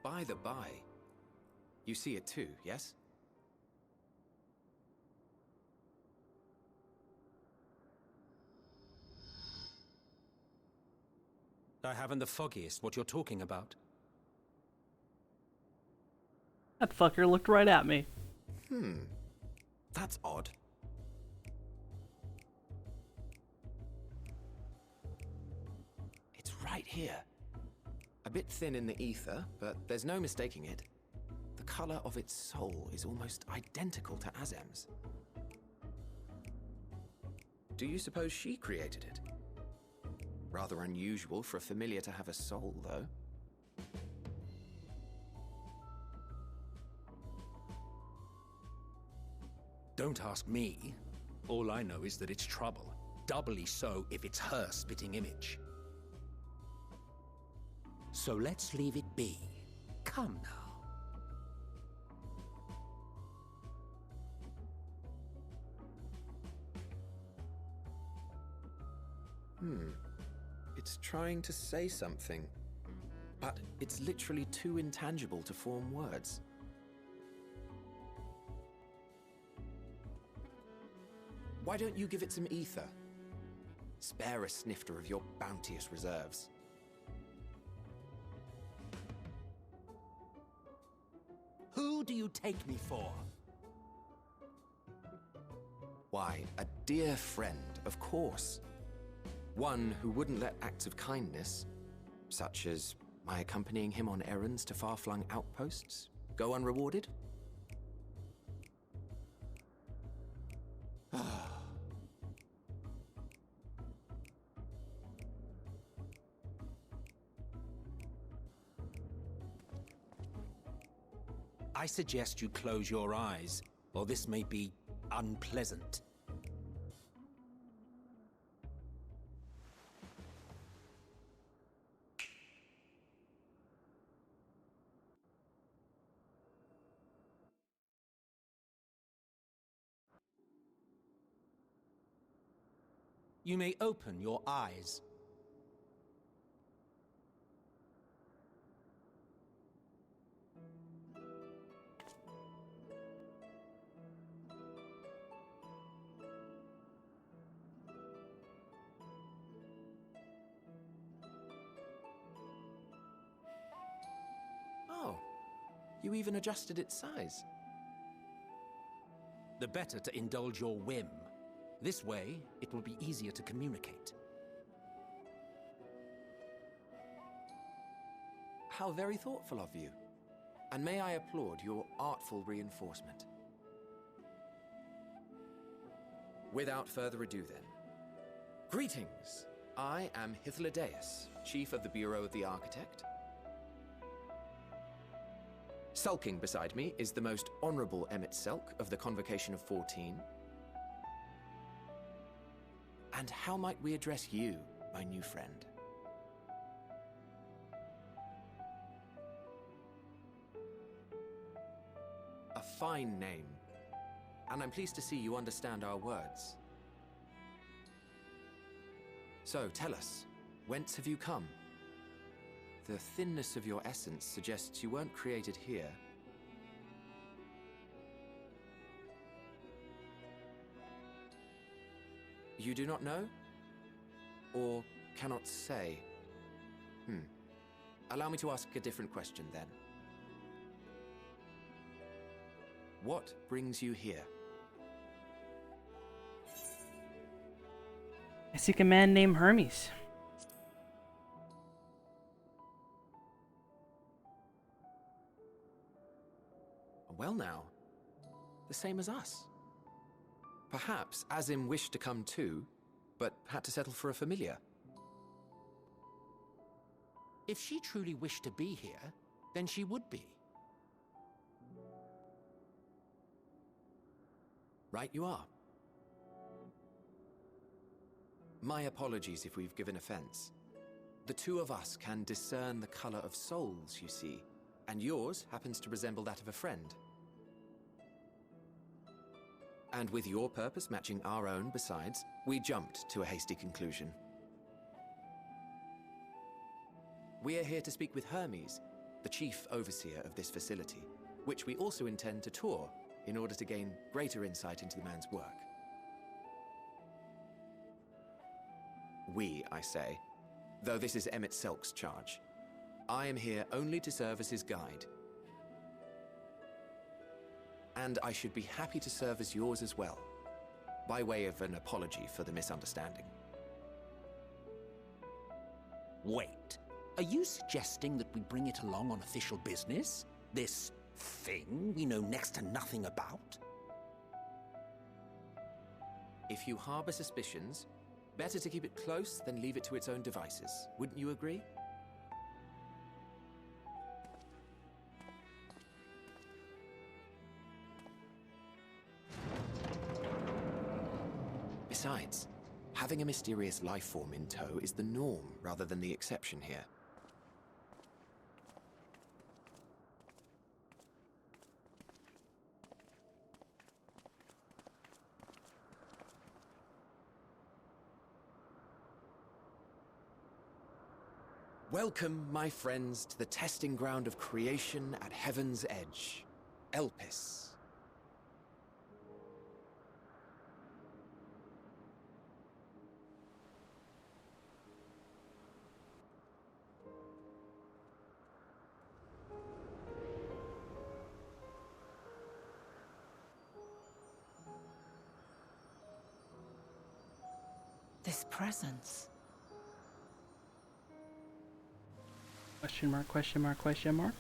By the by, you see it too, yes? I haven't the foggiest what you're talking about. That fucker looked right at me. That's odd. It's right here. A bit thin in the ether, but there's no mistaking it. The color of its soul is almost identical to Azem's. Do you suppose she created it? Rather unusual for a familiar to have a soul, though. Don't ask me. All I know is that it's trouble. Doubly so if it's her spitting image. So let's leave it be. Come now. It's trying to say something, but it's literally too intangible to form words. Why don't you give it some ether? Spare a snifter of your bounteous reserves. Who do you take me for? Why, a dear friend, of course. One who wouldn't let acts of kindness, such as my accompanying him on errands to far-flung outposts, go unrewarded? I suggest you close your eyes, or this may be unpleasant. You may open your eyes. Oh, you even adjusted its size. The better to indulge your whim. This way, it will be easier to communicate. How very thoughtful of you. And may I applaud your artful reinforcement. Without further ado then. Greetings! I am Hythlodaeus, Chief of the Bureau of the Architect. Sulking beside me is the most honorable Emmet Selk of the Convocation of 14. And how might we address you, my new friend? A fine name, and I'm pleased to see you understand our words. So, tell us, whence have you come? The thinness of your essence suggests you weren't created here. You do not know? Or cannot say? Allow me to ask a different question then. What brings you here? I seek a man named Hermes. Well now, the same as us. Perhaps Azim wished to come too, but had to settle for a familiar. If she truly wished to be here, then she would be. Right you are. My apologies if we've given offense. The two of us can discern the color of souls, you see, and yours happens to resemble that of a friend. And with your purpose matching our own besides, we jumped to a hasty conclusion. We are here to speak with Hermes, the chief overseer of this facility, which we also intend to tour in order to gain greater insight into the man's work. We, I say, though this is Emmet Selk's charge. I am here only to serve as his guide. And I should be happy to serve as yours as well, by way of an apology for the misunderstanding. Wait, are you suggesting that we bring it along on official business? This thing we know next to nothing about? If you harbor suspicions, better to keep it close than leave it to its own devices. Wouldn't you agree? Besides, having a mysterious life form in tow is the norm rather than the exception here. Welcome, my friends, to the testing ground of creation at Heaven's Edge, Elpis. This presence. Question mark, question mark, question mark.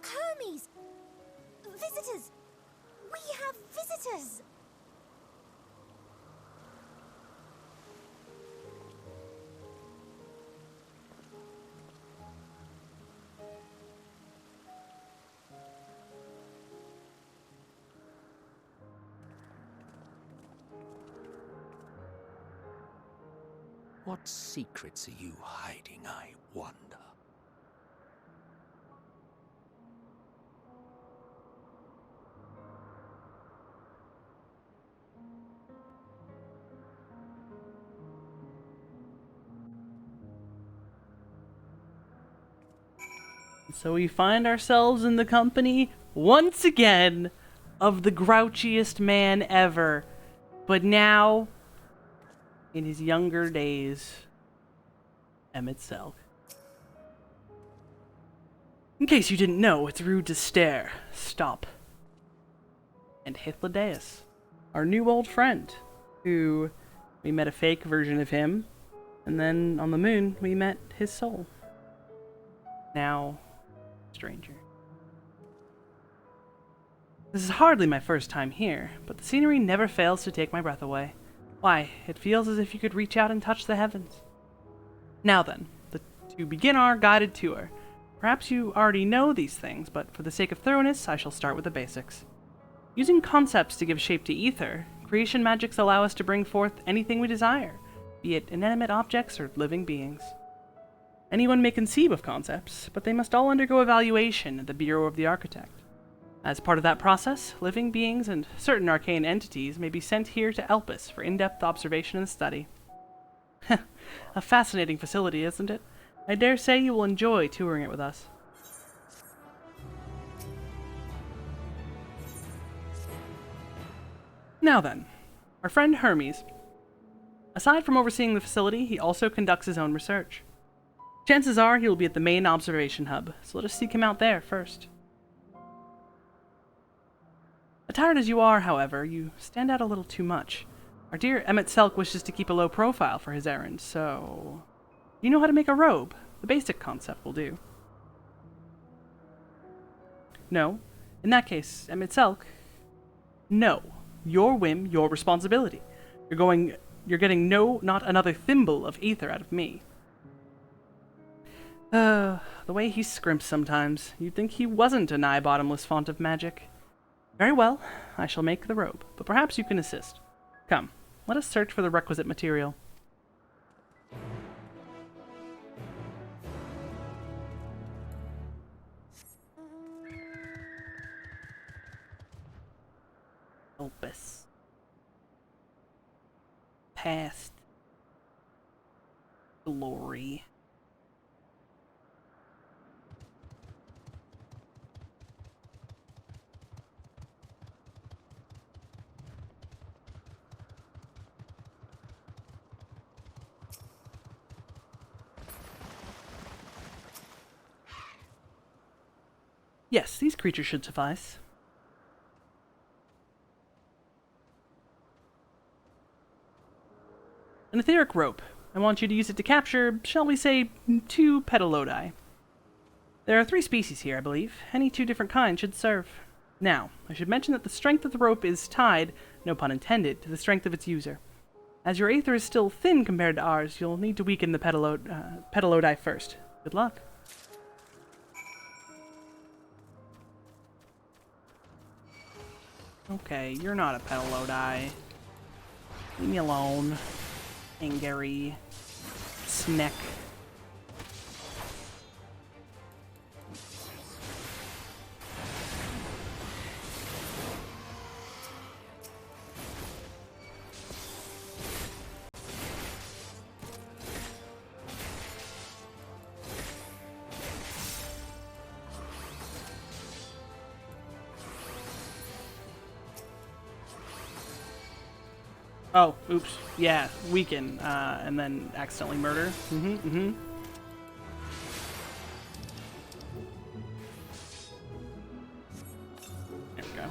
Hermes! Visitors! We have visitors! What secrets are you hiding, I wonder? So we find ourselves in the company, once again, of the grouchiest man ever. But now, in his younger days, Emmett Selk. In case you didn't know, it's rude to stare. Stop. And Hythlodaeus, our new old friend, who we met a fake version of him, and then on the moon we met his soul. Now, stranger. This is hardly my first time here, but the scenery never fails to take my breath away. Why, it feels as if you could reach out and touch the heavens. Now then, to begin our guided tour. Perhaps you already know these things, but for the sake of thoroughness, I shall start with the basics. Using concepts to give shape to ether, creation magics allow us to bring forth anything we desire, be it inanimate objects or living beings. Anyone may conceive of concepts, but they must all undergo evaluation at the Bureau of the Architect. As part of that process, living beings and certain arcane entities may be sent here to Elpis for in-depth observation and study. A fascinating facility, isn't it? I dare say you will enjoy touring it with us. Now then, our friend Hermes. Aside from overseeing the facility, he also conducts his own research. Chances are he will be at the main observation hub, so let us seek him out there first. Attired as you are, however, you stand out a little too much. Our dear Emmett Selk wishes to keep a low profile for his errand, so... You know how to make a robe. The basic concept will do. No. In that case, Emmett Selk... No. Your whim, your responsibility. You're getting not another thimble of ether out of me. The way he scrimps sometimes, you'd think he wasn't a nigh-bottomless font of magic. Very well, I shall make the robe, but perhaps you can assist. Come, let us search for the requisite material. Opus. Past. Glory. Yes, these creatures should suffice. An etheric rope. I want you to use it to capture, shall we say, 2 petalodi. There are 3 species here, I believe. Any 2 different kinds should serve. Now, I should mention that the strength of the rope is tied, no pun intended, to the strength of its user. As your aether is still thin compared to ours, you'll need to weaken the petalodi first. Good luck. Okay, you're not a petalodi. Leave me alone. Angry. Snack. Oh, oops. Yeah, weaken, and then accidentally murder. There we go.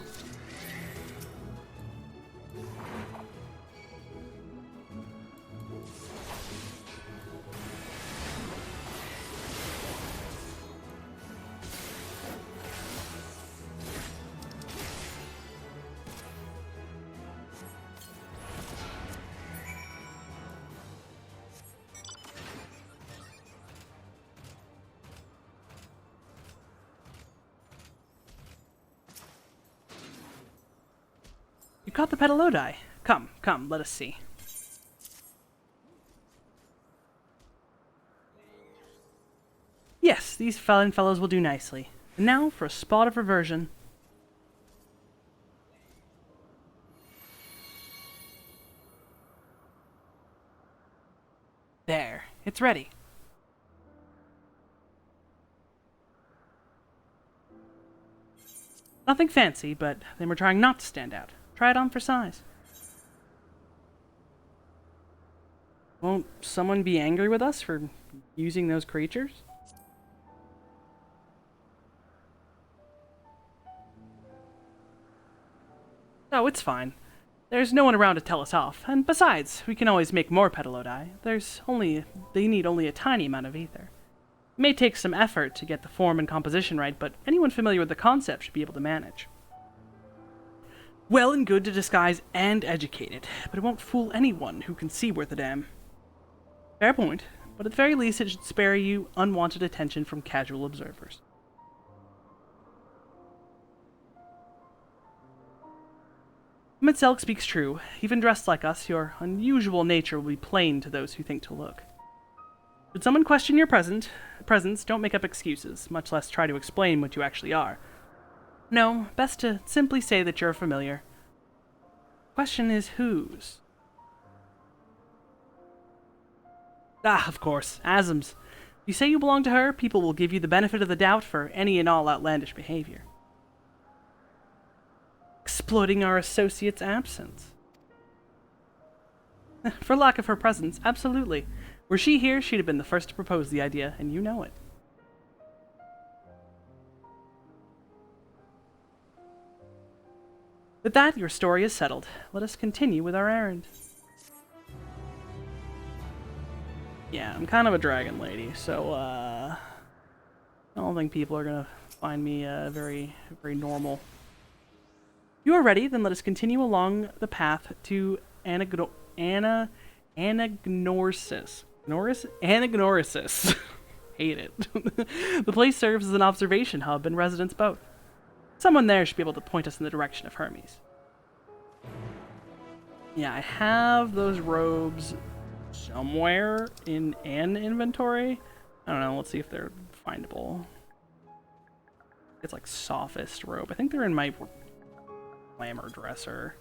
You caught the Petalodi. Come, come, let us see. Yes, these fine fellows will do nicely. And now for a spot of reversion. There, it's ready. Nothing fancy, but then we're trying not to stand out. Try it on for size. Won't someone be angry with us for using those creatures? Oh, it's fine. There's no one around to tell us off, and besides, we can always make more Petalodi. They need only a tiny amount of ether. It may take some effort to get the form and composition right, but anyone familiar with the concept should be able to manage. Well and good to disguise and educate it, but it won't fool anyone who can see worth a damn. Fair point, but at the very least it should spare you unwanted attention from casual observers. Mitzelk speaks true. Even dressed like us, your unusual nature will be plain to those who think to look. Should someone question your presence, don't make up excuses, much less try to explain what you actually are. No, best to simply say that you're familiar. Question is whose? Ah, of course, Azim's. If you say you belong to her, people will give you the benefit of the doubt for any and all outlandish behavior. Exploiting our associate's absence. For lack of her presence, absolutely. Were she here, she'd have been the first to propose the idea, and you know it. With that, your story is settled. Let us continue with our errand. Yeah, I'm kind of a dragon lady, so, I don't think people are gonna find me, very, very normal. You are ready, then let us continue along the path to Anagnorsis. Anagnorsis. Hate it. The place serves as an observation hub and residence both. Someone there should be able to point us in the direction of Hermes. Yeah, I have those robes somewhere in an inventory. I don't know, let's see if they're findable. It's like sophist robe. I think they're in my glamour dresser.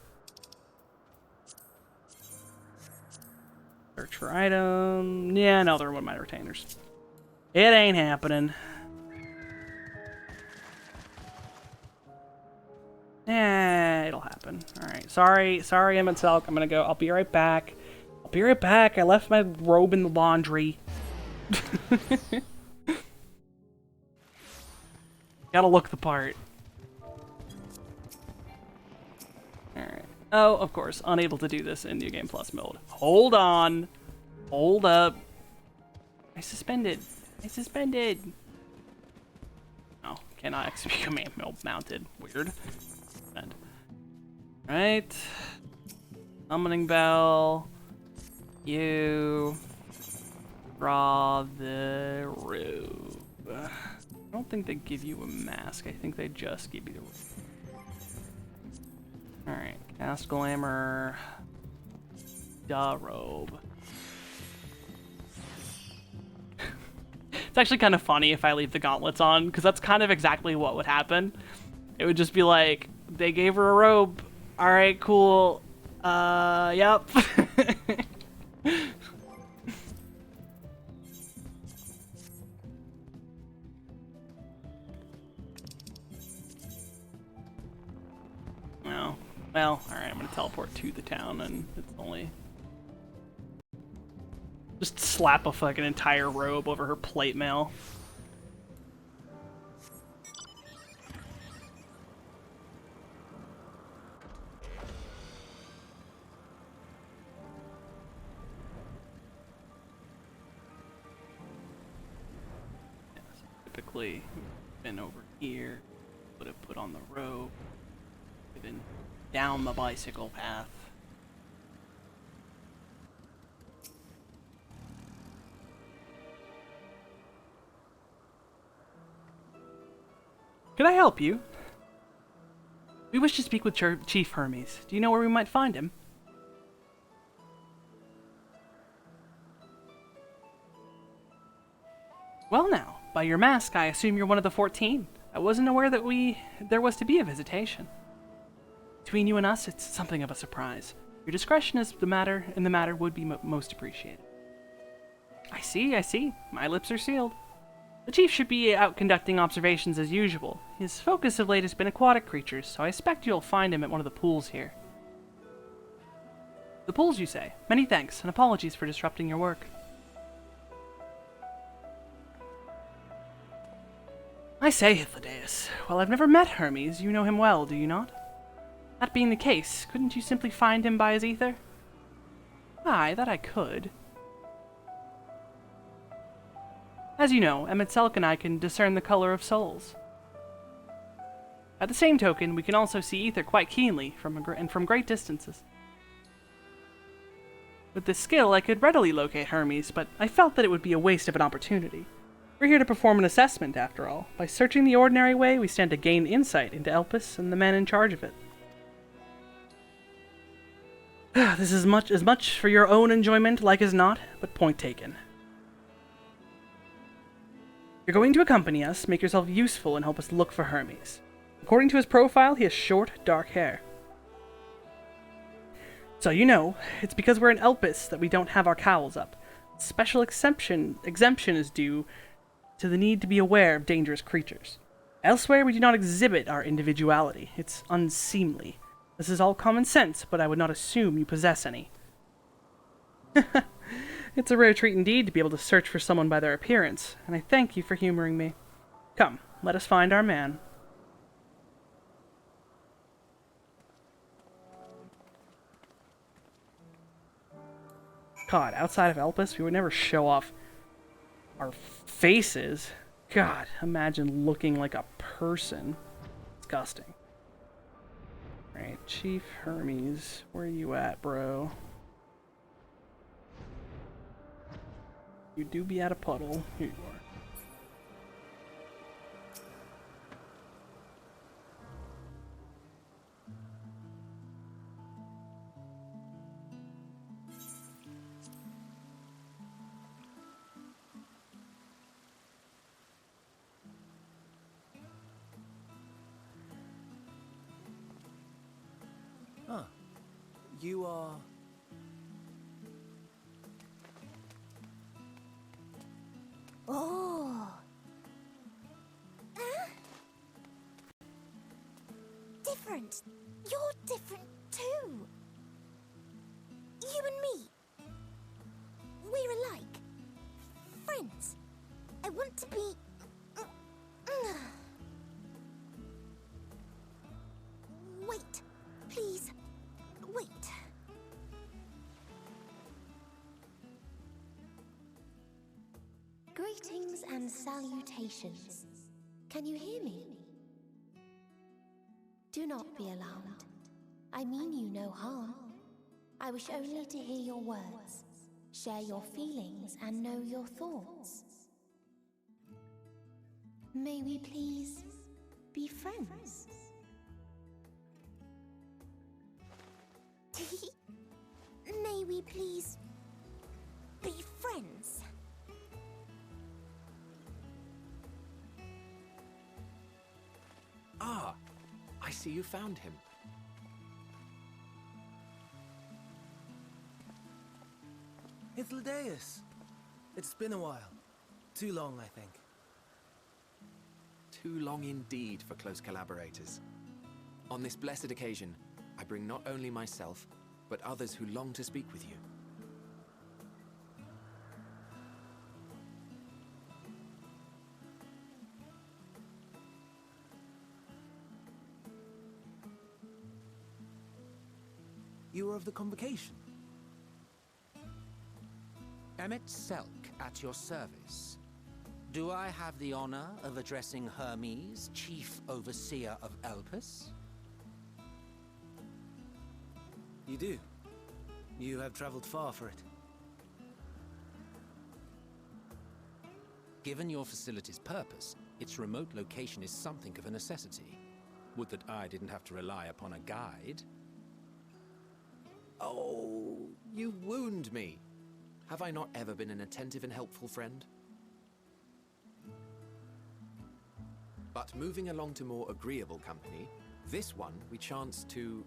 Search for item. Yeah, no, they're one of my retainers. It ain't happening. It'll happen. Alright. Sorry, Emmett Selk. I'm gonna go. I'll be right back. I'll be right back. I left my robe in the laundry. Gotta look the part. Alright. Oh, of course. Unable to do this in New Game Plus mode. Hold on. Hold up. I suspended. Oh, cannot execute command mounted. Weird. Suspend. Right. Summoning bell. You draw the robe. I don't think they give you a mask. I think they just give you the robe. Alright, cast glamour. Da robe. It's actually kind of funny if I leave the gauntlets on, because that's kind of exactly what would happen. It would just be like, they gave her a robe. Alright, cool. Yep. Well, Well, alright, I'm gonna teleport to the town, and it's only... Just slap a fucking entire robe over her plate mail. Typically, been over here, would have put on the robe, been down the bicycle path. Can I help you? We wish to speak with Chief Hermes. Do you know where we might find him? Well now, by your mask, I assume you're one of the 14. I wasn't aware that there was to be a visitation. Between you and us, it's something of a surprise. Your discretion in the matter would be most appreciated. I see. My lips are sealed. The Chief should be out conducting observations as usual. His focus of late has been aquatic creatures, so I expect you'll find him at one of the pools here. The pools, you say? Many thanks, and apologies for disrupting your work. I say, Hythlodaeus, while I've never met Hermes, you know him well, do you not? That being the case, couldn't you simply find him by his ether? Aye, that I could. As you know, Emet-Selch and I can discern the color of souls. At the same token, we can also see ether quite keenly from great distances. With this skill, I could readily locate Hermes, but I felt that it would be a waste of an opportunity. We're here to perform an assessment, after all. By searching the ordinary way, we stand to gain insight into Elpis and the men in charge of it. This is as much for your own enjoyment, like as not, but point taken. You're going to accompany us, make yourself useful, and help us look for Hermes. According to his profile, he has short, dark hair. So you know, it's because we're in Elpis that we don't have our cowls up. Special exemption is due to the need to be aware of dangerous creatures. Elsewhere, we do not exhibit our individuality. It's unseemly. This is all common sense, but I would not assume you possess any. It's a rare treat indeed to be able to search for someone by their appearance, and I thank you for humoring me. Come, let us find our man. God, outside of Elpis, we would never show off our faces. God, imagine looking like a person. Disgusting. Right, Chief Hermes, where are you at, bro? You do be at a puddle. Here you are. Huh. You are... Oh. Different. You're different too. You and me. We're alike. Friends. I want to be... Wait. Please. Wait. Greetings and salutations. Can you hear me? Do not be alarmed. I mean you no harm. I wish only to hear your words, share your feelings, and know your thoughts. May we please be friends? May we please be friends? Ah, I see you found him. Hythlodaeus. It's been a while. Too long, I think. Too long indeed for close collaborators. On this blessed occasion, I bring not only myself, but others who long to speak with you. You are of the convocation? Emmett Selk at your service. Do I have the honor of addressing Hermes, Chief Overseer of Elpis? You do. You have traveled far for it. Given your facility's purpose, its remote location is something of a necessity. Would that I didn't have to rely upon a guide. Oh, you wound me. Have I not ever been an attentive and helpful friend? But moving along to more agreeable company, this one we chance to...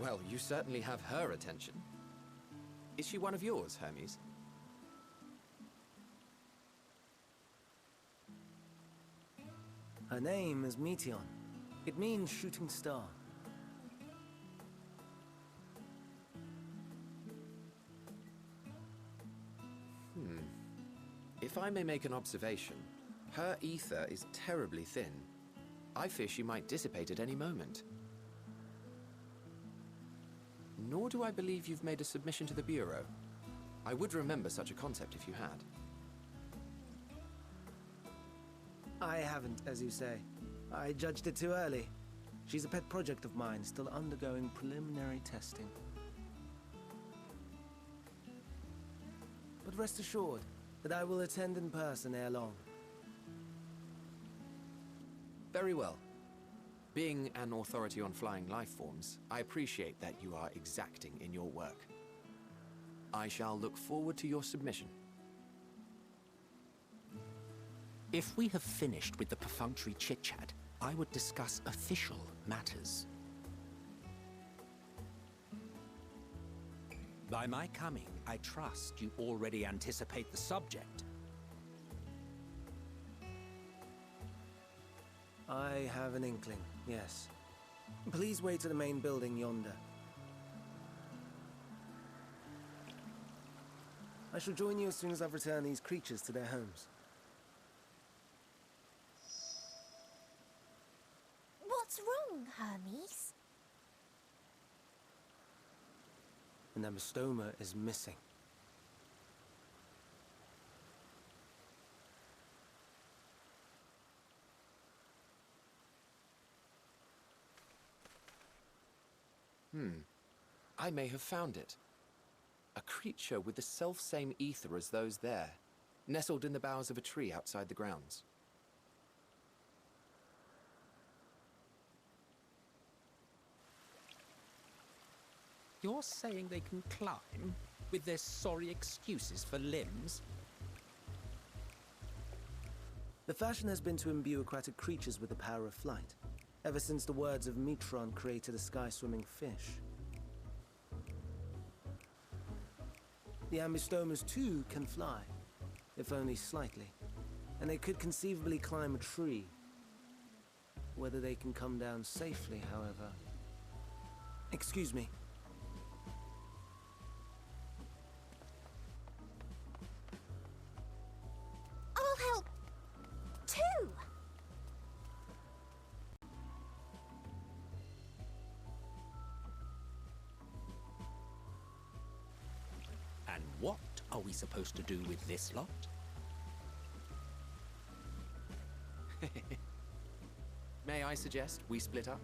Well, you certainly have her attention. Is she one of yours, Hermes? Her name is Meteon. It means shooting star. If I may make an observation, her ether is terribly thin. I fear she might dissipate at any moment. Nor do I believe you've made a submission to the Bureau. I would remember such a concept if you had. I haven't, as you say. I judged it too early. She's a pet project of mine, still undergoing preliminary testing. But rest assured that I will attend in person ere long. Very well. Being an authority on flying life forms, I appreciate that you are exacting in your work. I shall look forward to your submission. If we have finished with the perfunctory chit-chat, I would discuss official matters. By my coming, I trust you already anticipate the subject. I have an inkling, yes. Please wait to the main building yonder. I shall join you as soon as I've returned these creatures to their homes. What's wrong, Hermes? An amystoma is missing. I may have found it. A creature with the self-same ether as those there, nestled in the boughs of a tree outside the grounds. You're saying they can climb, with their sorry excuses for limbs? The fashion has been to imbue aquatic creatures with the power of flight, ever since the words of Metron created a sky-swimming fish. The amystomas too can fly, if only slightly, and they could conceivably climb a tree. Whether they can come down safely, however... Excuse me. I'll help, too! And what are we supposed to do with this lot? May I suggest we split up?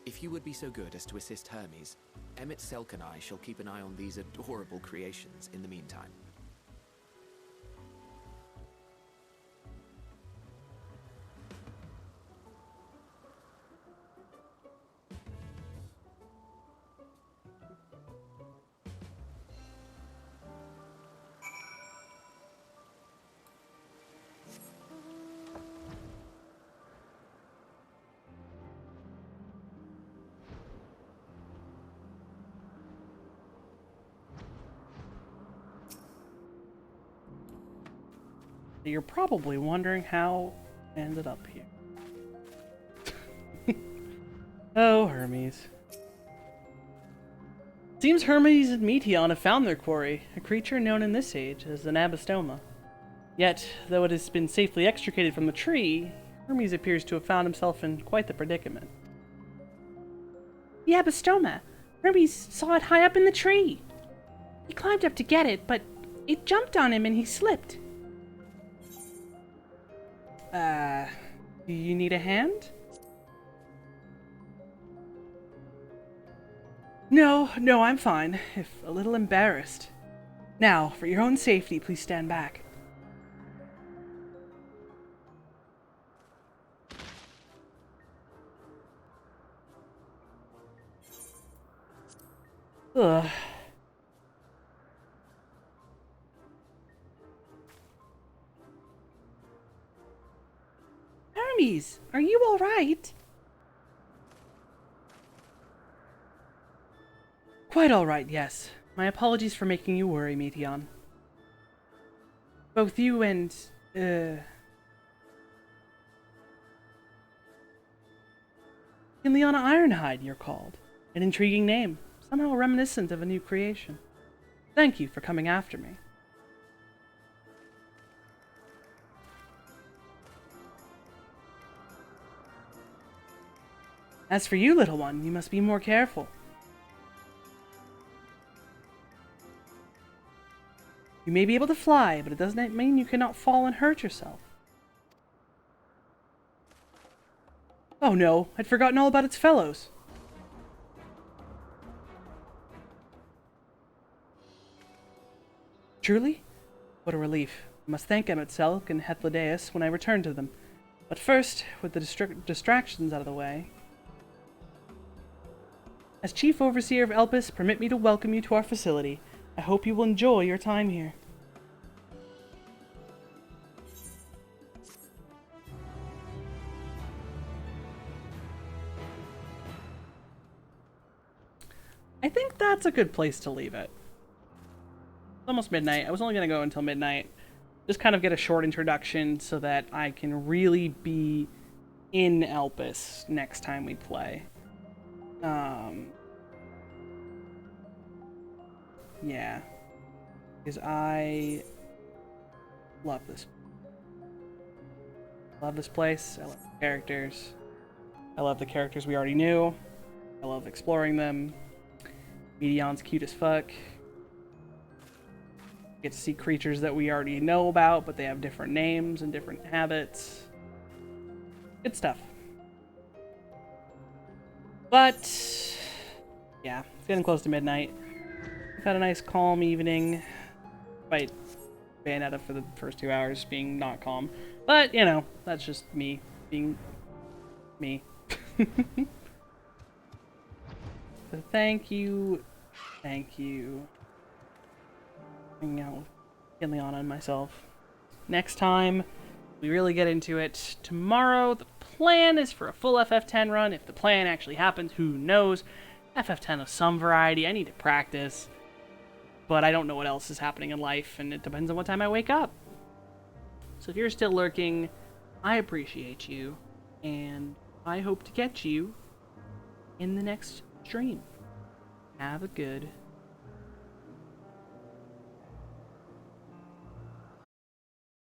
If you would be so good as to assist Hermes, Emmett Selk and I shall keep an eye on these adorable creations in the meantime. You're probably wondering how I ended up here. Oh, Hermes. Seems Hermes and Meteon have found their quarry, a creature known in this age as an abystoma. Yet, though it has been safely extricated from the tree, Hermes appears to have found himself in quite the predicament. The abystoma! Hermes saw it high up in the tree! He climbed up to get it, but it jumped on him and he slipped. Do you need a hand? No, I'm fine, if a little embarrassed. Now, for your own safety, please stand back. Ugh. Hermes, are you all right? Quite all right, yes. My apologies for making you worry, Meteon. Both you and, Kinleon Ironhide, you're called. An intriguing name, somehow reminiscent of a new creation. Thank you for coming after me. As for you, little one, you must be more careful. You may be able to fly, but it doesn't mean you cannot fall and hurt yourself. Oh no, I'd forgotten all about its fellows. Truly? What a relief. I must thank Emetselk and Hethlodaeus when I return to them. But first, with the distractions out of the way... As Chief Overseer of Elpis, permit me to welcome you to our facility. I hope you will enjoy your time here. I think that's a good place to leave it. It's almost midnight. I was only going to go until midnight. Just kind of get a short introduction so that I can really be in Elpis next time we play. Yeah. Because I love this. Love this place. I love the characters. I love the characters we already knew. I love exploring them. Meteon's cute as fuck. Get to see creatures that we already know about, but they have different names and different habits. Good stuff. But, yeah, it's getting close to midnight. We've had a nice calm evening. Despite Bayonetta for the first 2 hours being not calm. But, you know, that's just me being me. So thank you. Hanging out with Kinleon and myself. Next time, we really get into it. Tomorrow, the plan is for a full FF10 run. If the plan actually happens, who knows? FF10 of some variety. I need to practice. But I don't know what else is happening in life, and it depends on what time I wake up. So if you're still lurking, I appreciate you, and I hope to catch you in the next stream. Have a good